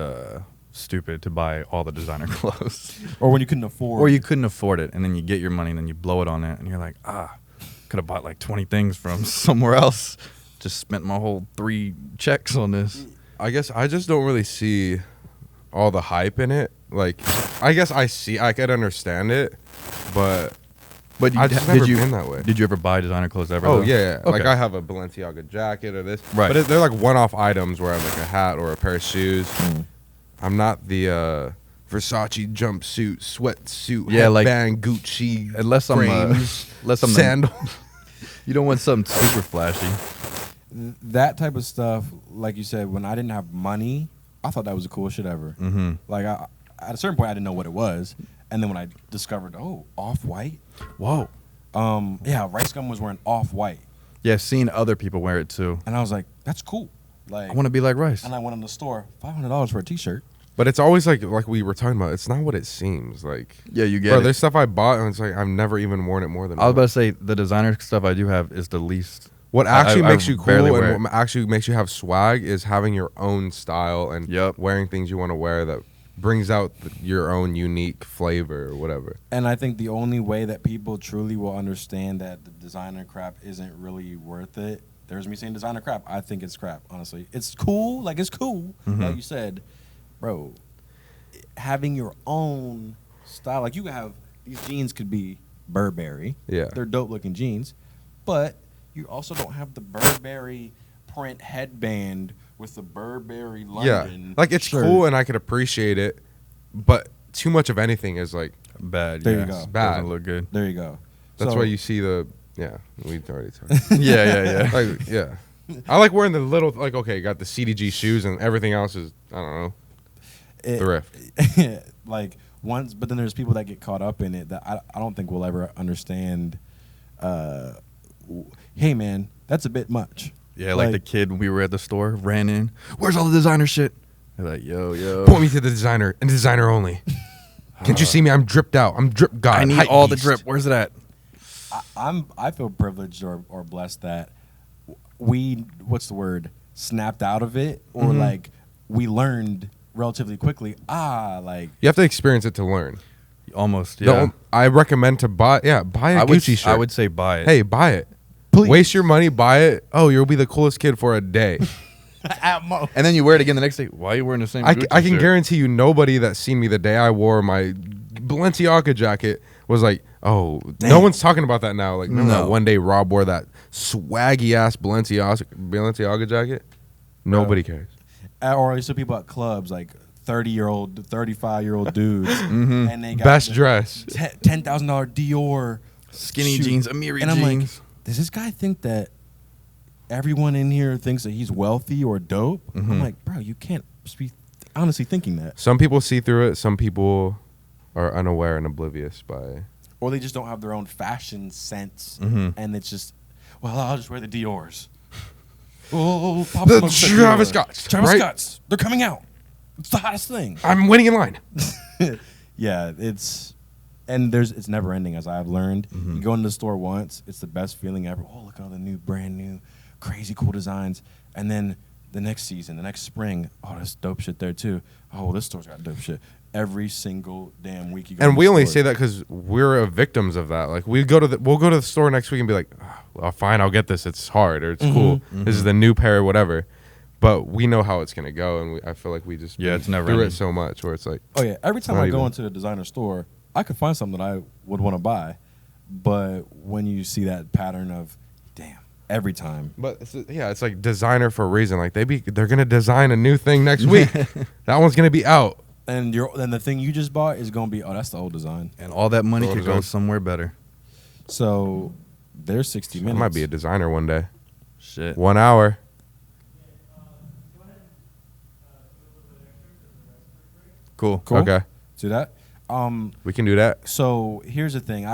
stupid to buy all the designer clothes. Or when you couldn't afford. Or you couldn't afford it, and then you get your money, and then you blow it on it, and you're like, could have bought like 20 things from somewhere else. Just spent my whole 3 checks on this. I guess I just don't really see all the hype in it. Like, I guess I could understand it, but I just never been that way. Did you ever buy designer clothes ever? Oh, though? yeah. Okay. Like, I have a Balenciaga jacket or this. Right. But they're like one-off items where I have like a hat or a pair of shoes. I'm not the Versace jumpsuit, sweatsuit, headband, Gucci, unless I'm sandal. You don't want something super flashy. That type of stuff, like you said, when I didn't have money, I thought that was the coolest shit ever. Mm-hmm. Like, at a certain point, I didn't know what it was. And then when I discovered, off-white. Whoa. Yeah, Rice Gum was wearing off-white. Yeah, seeing other people wear it too. And I was like, that's cool. Like, I want to be like Rice. And I went in the store, $500 for a T-shirt. But it's always like we were talking about. It's not what it seems like. Yeah, you get Bro, it. there's stuff I bought and it's like I've never even worn it more than. I was about to say the designer stuff I do have is the least. What actually I makes you barely cool wear and what actually makes you have swag is having your own style and wearing things you want to wear that brings out your own unique flavor or whatever. And I think the only way that people truly will understand that the designer crap isn't really worth it. There's me saying designer crap. I think it's crap, honestly. It's cool. Like, it's cool. Mm-hmm. Like you said, bro, having your own style. Like, you can have, these jeans could be Burberry. Yeah. They're dope looking jeans. But you also don't have the Burberry print headband with the Burberry London. Yeah. Like, it's shirt. cool and I could appreciate it, but too much of anything is like Bad. There yes. you go. Bad. Doesn't look good. There you go. That's So- why you see we've already talked. Yeah. Like, yeah. I like wearing the little, like, okay, got the CDG shoes and everything else is, I don't know, thrift. Like, once, but then there's people that get caught up in it that I don't think will ever understand. Hey, man, that's a bit much. Yeah, like the kid when we were at the store ran in. Where's all the designer shit? They're like, yo. Point me to the designer and designer only. Can't you see me? I'm dripped out. I'm drip god. I need hype all the beast. drip. Where's it at? I feel privileged or blessed that we snapped out of it, or like we learned relatively quickly. Like you have to experience it to learn. Almost, yeah. I recommend to buy a Gucci shirt. I would say buy it. Hey, buy it. Please. Waste your money, buy it. Oh, you'll be the coolest kid for a day. At most. And then you wear it again the next day. Why are you wearing the same Gucci I can shirt? guarantee you nobody that's seen me the day I wore my Balenciaga jacket was like, oh, no one's talking about that now. Like, remember that one day Rob wore that swaggy ass Balenciaga jacket? Nobody cares. Or I used to people at clubs, like 30-year-old, 35-year-old dudes, and they got Best dress. $10,000 Dior Skinny shoot. jeans, Amiri and I'm like, jeans. does this guy think that everyone in here thinks that he's wealthy or dope? I'm like, bro, you can't be honestly thinking that. Some people see through it. Some people are unaware and oblivious by. Or they just don't have their own fashion sense, and it's just, well, I'll just wear the Dior's. Oh, Pop The Smoke's Travis Dior. Scotts, Travis right? Scotts. They're coming out. It's the hottest thing. I'm waiting in line. Yeah, it's never ending, as I've learned. You go into the store once, it's the best feeling ever. Oh, look at all the new, brand new, crazy cool designs. And then the next season, the next spring, oh, there's dope shit there too. Oh, well, this store's got dope shit. Every single damn week you go. And we only store. say that because we're victims of that. Like we'll go to the store next week and be like, oh, well, fine, I'll get this. It's hard or it's cool. This is the new pair or whatever. But we know how it's gonna go, and I feel like we just it's never through ending. it so much where it's like, Oh yeah, every time Not I go even. into the designer store, I could find something that I would want to buy. But when you see that pattern of, damn, every time. but it's like designer for a reason. Like they're gonna design a new thing next week. That one's gonna be out. And the thing you just bought is gonna be, oh, that's the old design. And all that money Old could go design. somewhere better. So there's 60 I minutes. might be a designer one day. Shit. 1 hour. Cool. Cool. Okay, See that? we can do that. So here's the thing.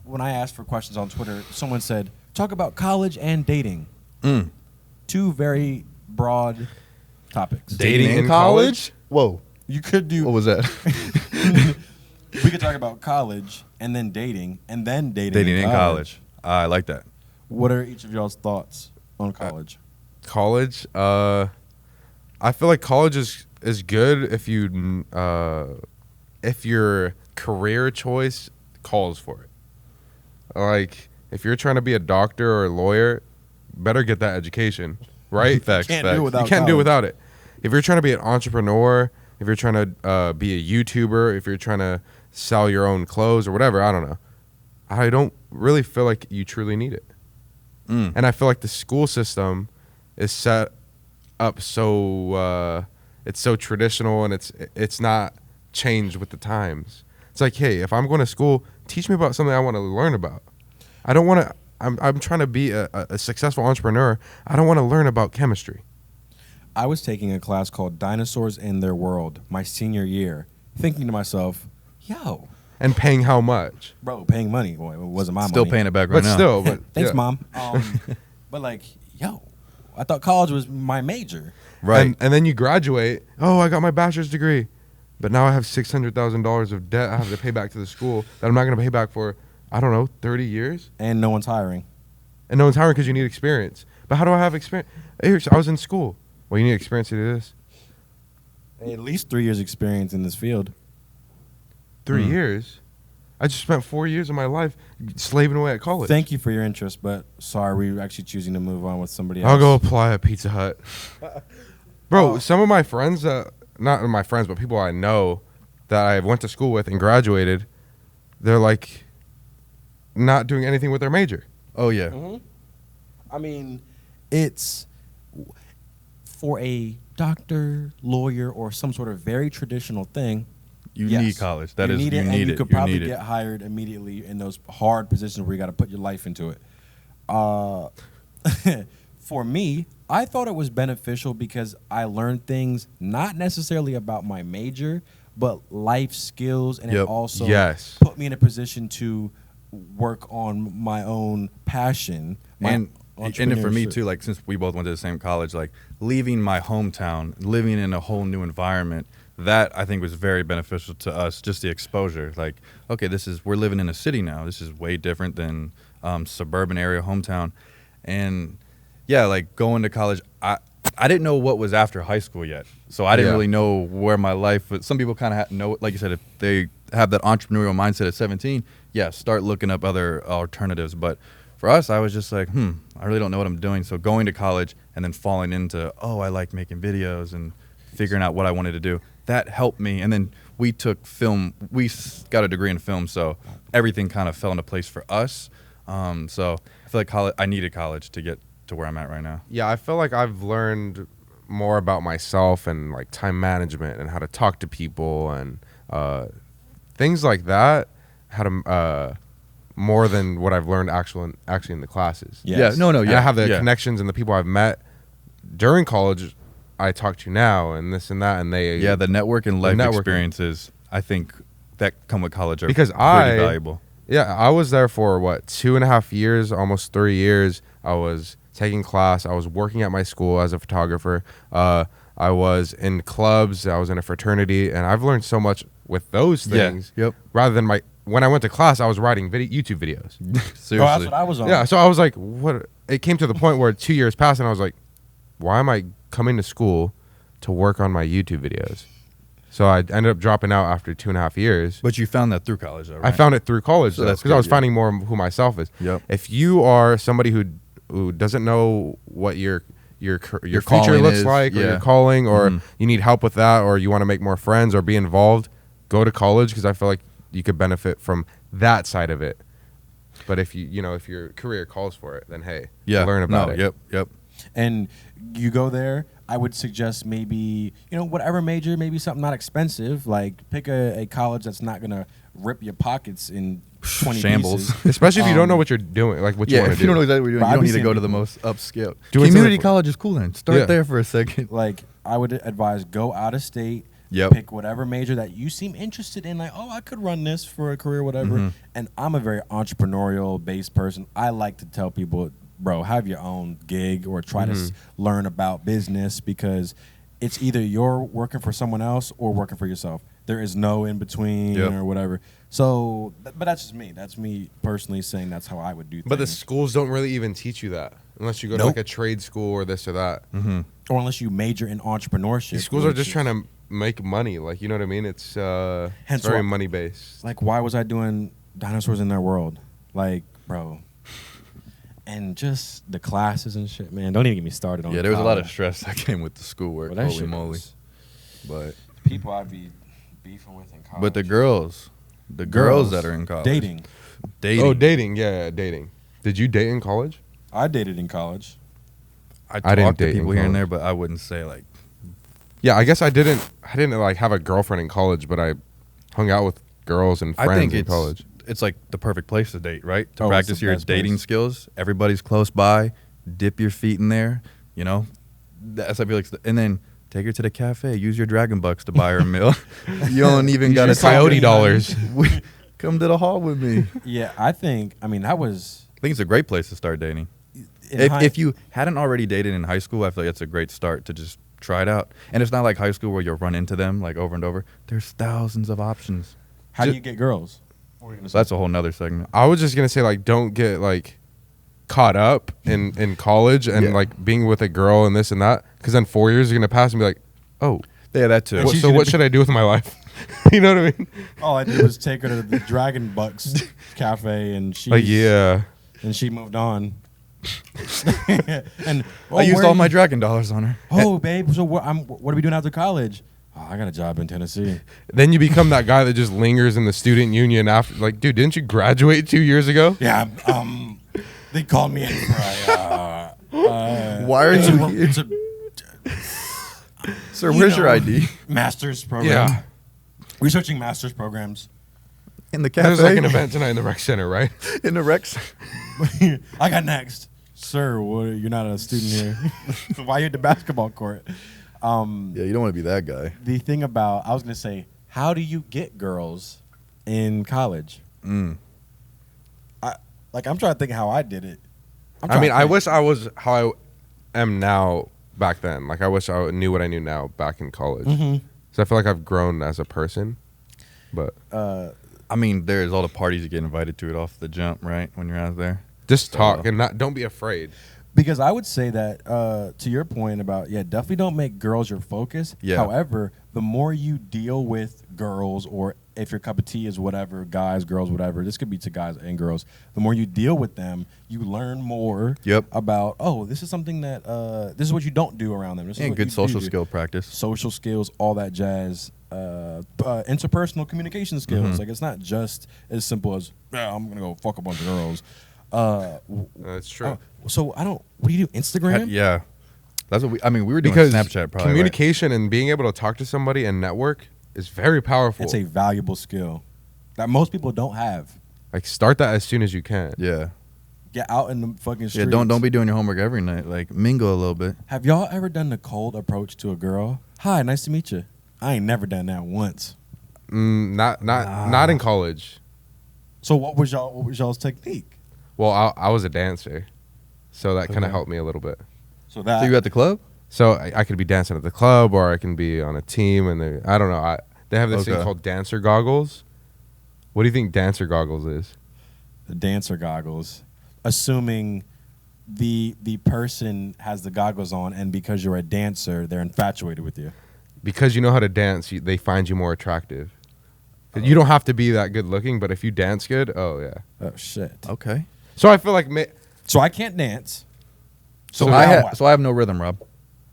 When I asked for questions on Twitter, someone said, talk about college and dating. Two very broad topics. Dating in college? Whoa. You could do. What was that? We could talk about college and then dating and then dating Dating in college. I like that. What are each of y'all's thoughts on college? College, I feel like college is good if your career choice calls for it. Like if you're trying to be a doctor or a lawyer, better get that education, right? Facts. Can't facts. do it without You can't do college. without it. If you're trying to be an entrepreneur, if you're trying to be a YouTuber, if you're trying to sell your own clothes or whatever, I don't know. I don't really feel like you truly need it. And I feel like the school system is set up so it's so traditional and it's not changed with the times. It's like, hey, if I'm going to school, teach me about something I want to learn about. I don't want to. I'm trying to be a successful entrepreneur. I don't want to learn about chemistry. I was taking a class called Dinosaurs in Their World my senior year, thinking to myself, yo, And paying how much? bro, paying money. Boy, it wasn't my Still money. paying it back right But now. still, but Thanks, yeah. Mom. But like, yo, I thought college was my major. Right. And then you graduate. Oh, I got my bachelor's degree, but now I have $600,000 of debt I have to pay back to the school that I'm not going to pay back for, I don't know, 30 years. And no one's hiring. And no one's hiring because you need experience. But how do I have experience? I was in school. Well, you need experience to do this. At least 3 years experience in this field. 3 years. I just spent 4 years of my life slaving away at college. Thank you for your interest, but sorry, we're actually choosing to move on with somebody else. I'll go apply at Pizza Hut. Bro, some of my friends, not my friends, but people I know that I went to school with and graduated, they're like not doing anything with their major. Oh, yeah. Mm-hmm. I mean, it's for a doctor, lawyer, or some sort of very traditional thing. You yes, need college. That you is, need you it, need and it. you could You probably need get it. hired immediately in those hard positions where you got to put your life into it. For me, I thought it was beneficial because I learned things not necessarily about my major, but life skills, and it Yep. also Yes. put me in a position to work on my own passion. And it for me entrepreneurship. too, like since we both went to the same college, like leaving my hometown, living in a whole new environment, that I think was very beneficial to us. Just the exposure, like, okay, we're living in a city now. This is way different than suburban area, hometown, and yeah, like going to college, I didn't know what was after high school yet. So I didn't really know where my life was. Some people kind of know, like you said, if they have that entrepreneurial mindset at 17, start looking up other alternatives. But for us, I was just like, I really don't know what I'm doing. So going to college and then falling into, I like making videos and figuring out what I wanted to do. That helped me. And then we took film. We got a degree in film, so everything kind of fell into place for us. So I feel like I needed college to get to where I'm at right now. Yeah, I feel like I've learned more about myself and like time management and how to talk to people and things like that. How to more than what I've learned actually in the classes. Yes. And I have the connections and the people I've met during college. I talk to now and this and that, and they the network and life experiences. I think that come with college are because pretty valuable. Yeah, I was there for 2.5 years, almost 3 years. I was taking class. I was working at my school as a photographer. I was in clubs. I was in a fraternity, and I've learned so much with those things. Rather than when I went to class, I was writing YouTube videos. Seriously, that's what I was on. Yeah, so I was like, what? It came to the point where 2 years passed, and I was like, why am I coming to school to work on my YouTube videos? So I ended up dropping out after 2.5 years. But you found that through college, though, right? I found it through college, so because I was finding more who myself is. If you are somebody who doesn't know what your future looks like, or your calling, or you need help with that, or you want to make more friends or be involved, go to college, because I feel like you could benefit from that side of it. But if if your career calls for it, then hey, learn about it. Yep. And you go there, I would suggest maybe, whatever major, maybe something not expensive. Like pick a college that's not going to rip your pockets in 20 shambles. pieces. Especially if you don't know what you're doing, like what you want to do. If you don't know exactly what you're doing, you don't need to go to the most upscale. Community college is cool then. Start there for a second. Like I would advise go out of state. Yep. Pick whatever major that you seem interested in. Like, I could run this for a career, whatever. And I'm a very entrepreneurial based person. I like to tell people, bro, have your own gig or try to learn about business, because it's either you're working for someone else or working for yourself. There is no in between or whatever. So, but that's just me. That's me personally saying that's how I would do things. But the schools don't really even teach you that unless you go to like a trade school or this or that. Or unless you major in entrepreneurship. These schools are just trying to make money. Like, you know what I mean? It's very money based. Like, why was I doing Dinosaurs in Their World? Like, bro. And just the classes and shit, man. Don't even get me started on there was a lot of stress that came with the schoolwork. Well, holy moly. But people I'd be beefing with in college. But the girls that are in college. Dating. Oh, dating. Yeah, dating. Did you date in college? I dated in college. I talked to people here and there, but I wouldn't say like. Yeah, I guess I didn't like have a girlfriend in college, but I hung out with girls and friends in college. It's like the perfect place to date, right? To practice your dating skills. Everybody's close by. Dip your feet in there. That's I feel like, and then take her to the cafe. Use your Dragon Bucks to buy her a meal. You don't even got to coyote dollars. Come to the hall with me. Yeah, I think it's a great place to start dating. If you hadn't already dated in high school, I feel like it's a great start to just try it out. And it's not like high school where you'll run into them like over and over. There's thousands of options. How do you get girls? So that's a whole nother segment. I was just gonna say, like, don't get like caught up in college and like being with a girl and this and that, because then 4 years are gonna pass and be like, oh yeah, that too. So what should I do with my life? You know what I mean? All I did was take her to the Dragon Bucks cafe, and she and she moved on. And I used all my Dragon dollars on her. Oh, babe, so what are we doing after college? Oh, I got a job in Tennessee. Then you become that guy that just lingers in the student union after, like, dude, didn't you graduate 2 years ago? Yeah, they called me in for why are you here? Sir, where's your ID? Master's program. Yeah. Researching master's programs. In the cafe. There's like an event tonight in the rec center, right? In the rec center. I got next. Sir, you're not a student here. Why are you at the basketball court? Yeah, you don't want to be that guy. The thing about, I was going to say, how do you get girls in college? I'm trying to think how I did it. I wish I was how I am now back then. Like, I wish I knew what I knew now back in college. So I feel like I've grown as a person. But there's all the parties you get invited to it off the jump, right? When you're out there. Just talk and don't be afraid. Because I would say that to your point about definitely don't make girls your focus. Yeah. However, the more you deal with girls, or if your cup of tea is whatever, guys, girls, whatever, this could be to guys and girls. The more you deal with them, you learn more about, oh, this is something that this is what you don't do around them. This is And what good you social do. skill practice. Social skills, all that jazz. Interpersonal communication skills. Like, it's not just as simple as I'm gonna go fuck a bunch of girls. That's true. So what do you do? Instagram? Yeah, that's what we were doing Because Snapchat probably. communication and being able to talk to somebody and network is very powerful. It's a valuable skill that most people don't have. Like, start that as soon as you can. Right? Yeah. Get out in the fucking streets. Yeah, don't be doing your homework every night. Like, mingle a little bit. Have y'all ever done the cold approach to a girl? Hi, nice to meet you. I ain't never done that once. Not in college. So what was y'all's technique? Well, I was a dancer, so that kind of helped me a little bit. So So you at the club? So I could be dancing at the club, or I can be on a team, and I don't know. They have this thing Okay. called dancer goggles. What do you think dancer goggles is? the dancer goggles, assuming the person has the goggles on, and because you're a dancer, they're infatuated with you. Because you know how to dance, they find you more attractive. You don't have to be that good looking, but if you dance good, oh yeah. Oh shit. Okay. So I feel like, So I can't dance. So now I what? have no rhythm, Rob.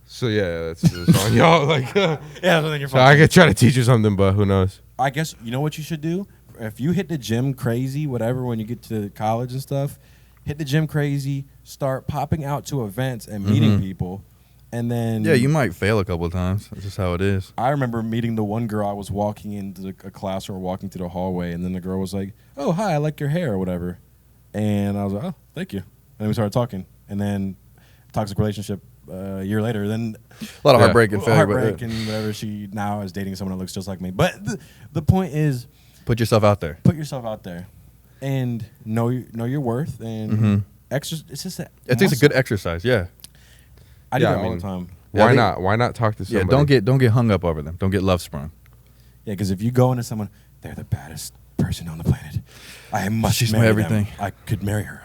so yeah, that's on y'all. Like, Yeah, so then you're so I could try to teach you something, but who knows? I guess you know what you should do? If you hit the gym crazy, whatever, when you get to college and stuff, hit the gym crazy, start popping out to events and meeting people, and then... Yeah, you might fail a couple of times. That's just how it is. I remember meeting the one girl. I was walking into a class or walking through the hallway, and then the girl was like, "Oh, hi, I like your hair," or whatever. And I was like, "Oh, thank you." And then we started talking, and then toxic relationship a year later. Then A lot of heartbreak and failure. heartbreak and whatever. She now is dating someone that looks just like me. But the point is, Put yourself out there. put yourself out there and know your worth and exercise. It's just that It takes a good exercise. Yeah. I do Yeah, that I all mean, the time. Why Yeah, not? Why not talk to Yeah. somebody? Don't get hung up over them. Don't get love sprung. Yeah, because if you go into someone, they're the baddest person on the planet. I must She's my marry everything. them. I could marry her.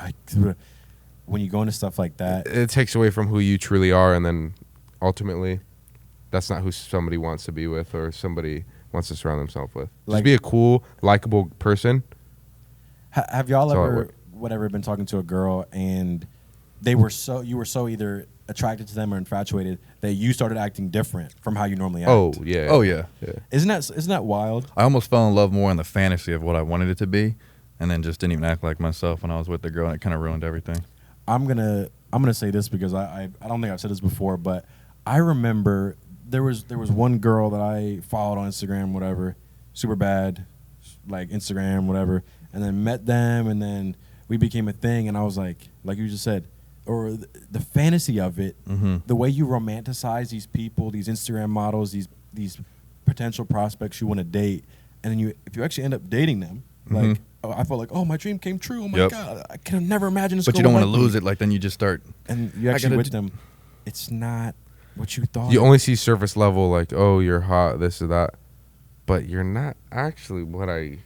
When you go into stuff like that, It takes away from who you truly are, and then ultimately, that's not who somebody wants to be with or somebody wants to surround themselves with. Like- Just be a cool, likable person. have y'all That's how it ever, works. been talking to a girl and you were so either attracted to them or infatuated that you started acting different from how you normally act? Oh yeah. Oh, yeah. Isn't that wild? I almost fell in love more in the fantasy of what I wanted it to be, and then just didn't even act like myself when I was with the girl, and it kind of ruined everything. I'm gonna say this because I don't think I've said this before, but I remember there was one girl that I followed on Instagram, whatever, super bad, like Instagram, whatever, and then met them, and then we became a thing, and I was like you just said, or the fantasy of it, the way you romanticize these people, these Instagram models, these potential prospects you want to date, and then if you actually end up dating them, like. I felt like, oh, my dream came true. Oh my God, I can never imagine this. But you don't want to lose it. Like, then you just start. And you actually with them, it's not what you thought. You only see surface level, like, oh, you're hot, this or that, but you're not actually what I.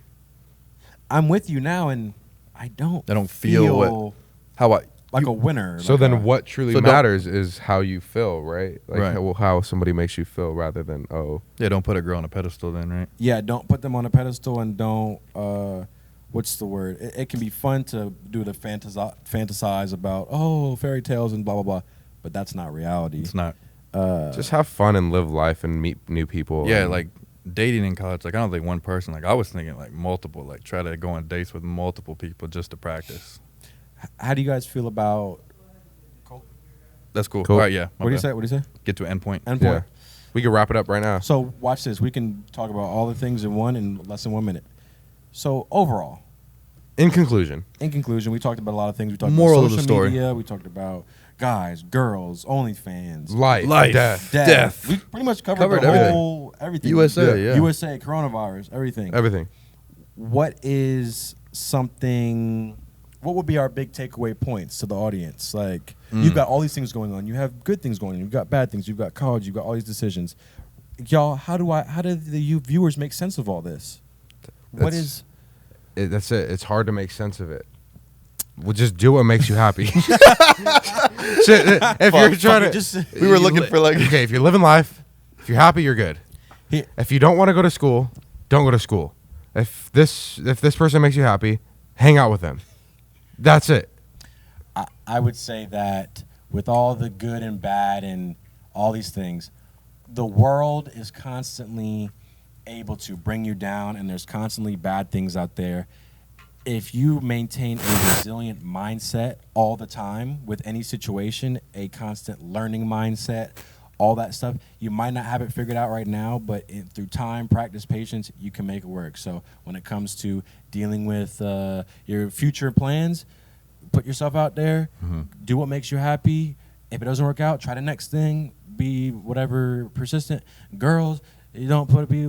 I'm with you now, and I don't feel how I. Like a winner. So like then, what truly so don't- matters is how you feel, right? Like Right. how somebody makes you feel, rather than Yeah, don't put a girl on a pedestal, then, right? Yeah, don't put them on a pedestal, and don't. What's the word? It can be fun to do the fantasize about fairy tales and blah blah blah, but that's not reality. It's not. just have fun and live life and meet new people. Yeah, and like dating in college. Like, I don't think one person. Like, I was thinking like multiple. Like, try to go on dates with multiple people just to practice. How do you guys feel about? That's cool. Cool. All right, yeah. my What do you bad. say? What do you say? Get to an endpoint. Endpoint. Yeah. We can wrap it up right now. So watch this. We can talk about all the things in less than 1 minute. So overall, In conclusion, in conclusion, we talked about a lot of things. We talked Moral about of the social story. media. We talked about guys, girls, OnlyFans, life, death, death. We pretty much covered the everything. whole everything. USA, yeah. USA, coronavirus, everything. everything. What is something? What would be our big takeaway points to the audience? Like, you've got all these things going on. You have good things going on. You've got bad things. You've got college. You've got all these decisions. Y'all, how do the viewers make sense of all this? That's it. It's hard to make sense of it. Well, just do what makes you happy. If you're trying to, we were looking for like, okay, if you're living life, if you're happy, you're good. If you don't want to go to school, don't go to school. If this person makes you happy, hang out with them. That's it. I would say that with all the good and bad and all these things, the world is constantly able to bring you down, and there's constantly bad things out there. If you maintain a resilient mindset all the time with any situation, a constant learning mindset, all that stuff, you might not have it figured out right now, but through time, practice, patience, you can make it work. So when it comes to dealing with your future plans, put yourself out there, do what makes you happy. If it doesn't work out, try the next thing, be whatever persistent. Girls, you don't put it be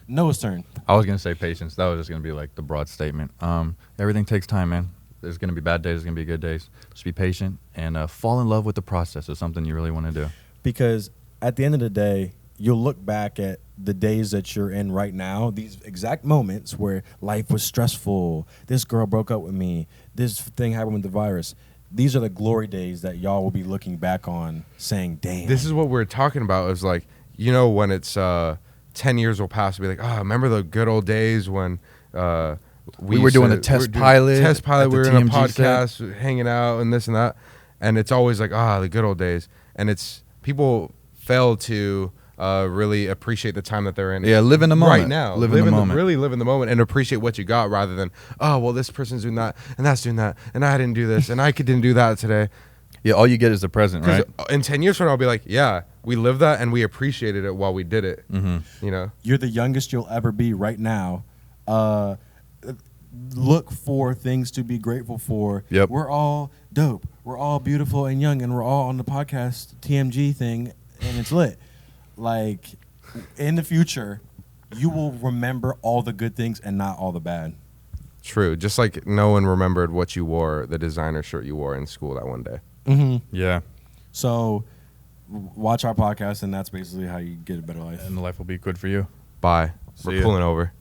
Noah's turn. I was gonna say patience. That was just gonna be like the broad statement. Everything takes time, man. There's gonna be bad days. There's gonna be good days. Just be patient and fall in love with the process of something you really want to do. Because at the end of the day, you'll look back at the days that you're in right now, these exact moments where life was stressful. This girl broke up with me. This thing happened with the virus. These are the glory days that y'all will be looking back on, saying, "Damn." This is what we're talking about. Is like, when it's 10 years will pass, we'll be like, remember the good old days when we were doing a test pilot. We were in a podcast, hanging out, and this and that. And it's always like, the good old days. And it's people fail to really appreciate the time that they're in. Yeah, live in the moment. Right now. Live in the moment. Really live in the moment and appreciate what you got rather than, this person's doing that, and that's doing that, and I didn't do this, and I didn't do that today. Yeah, all you get is the present, right? In 10 years from now, I'll be like, yeah, we lived that and we appreciated it while we did it. You're the youngest you'll ever be right now. Look for things to be grateful for. Yep. We're all dope. We're all beautiful and young, and we're all on the podcast TMG thing, and it's lit. Like, in the future, you will remember all the good things and not all the bad. True. Just like no one remembered what you wore, the designer shirt you wore in school that one day. Yeah. So watch our podcast, and that's basically how you get a better life. And the life will be good for you. Bye. See We're ya. pulling over.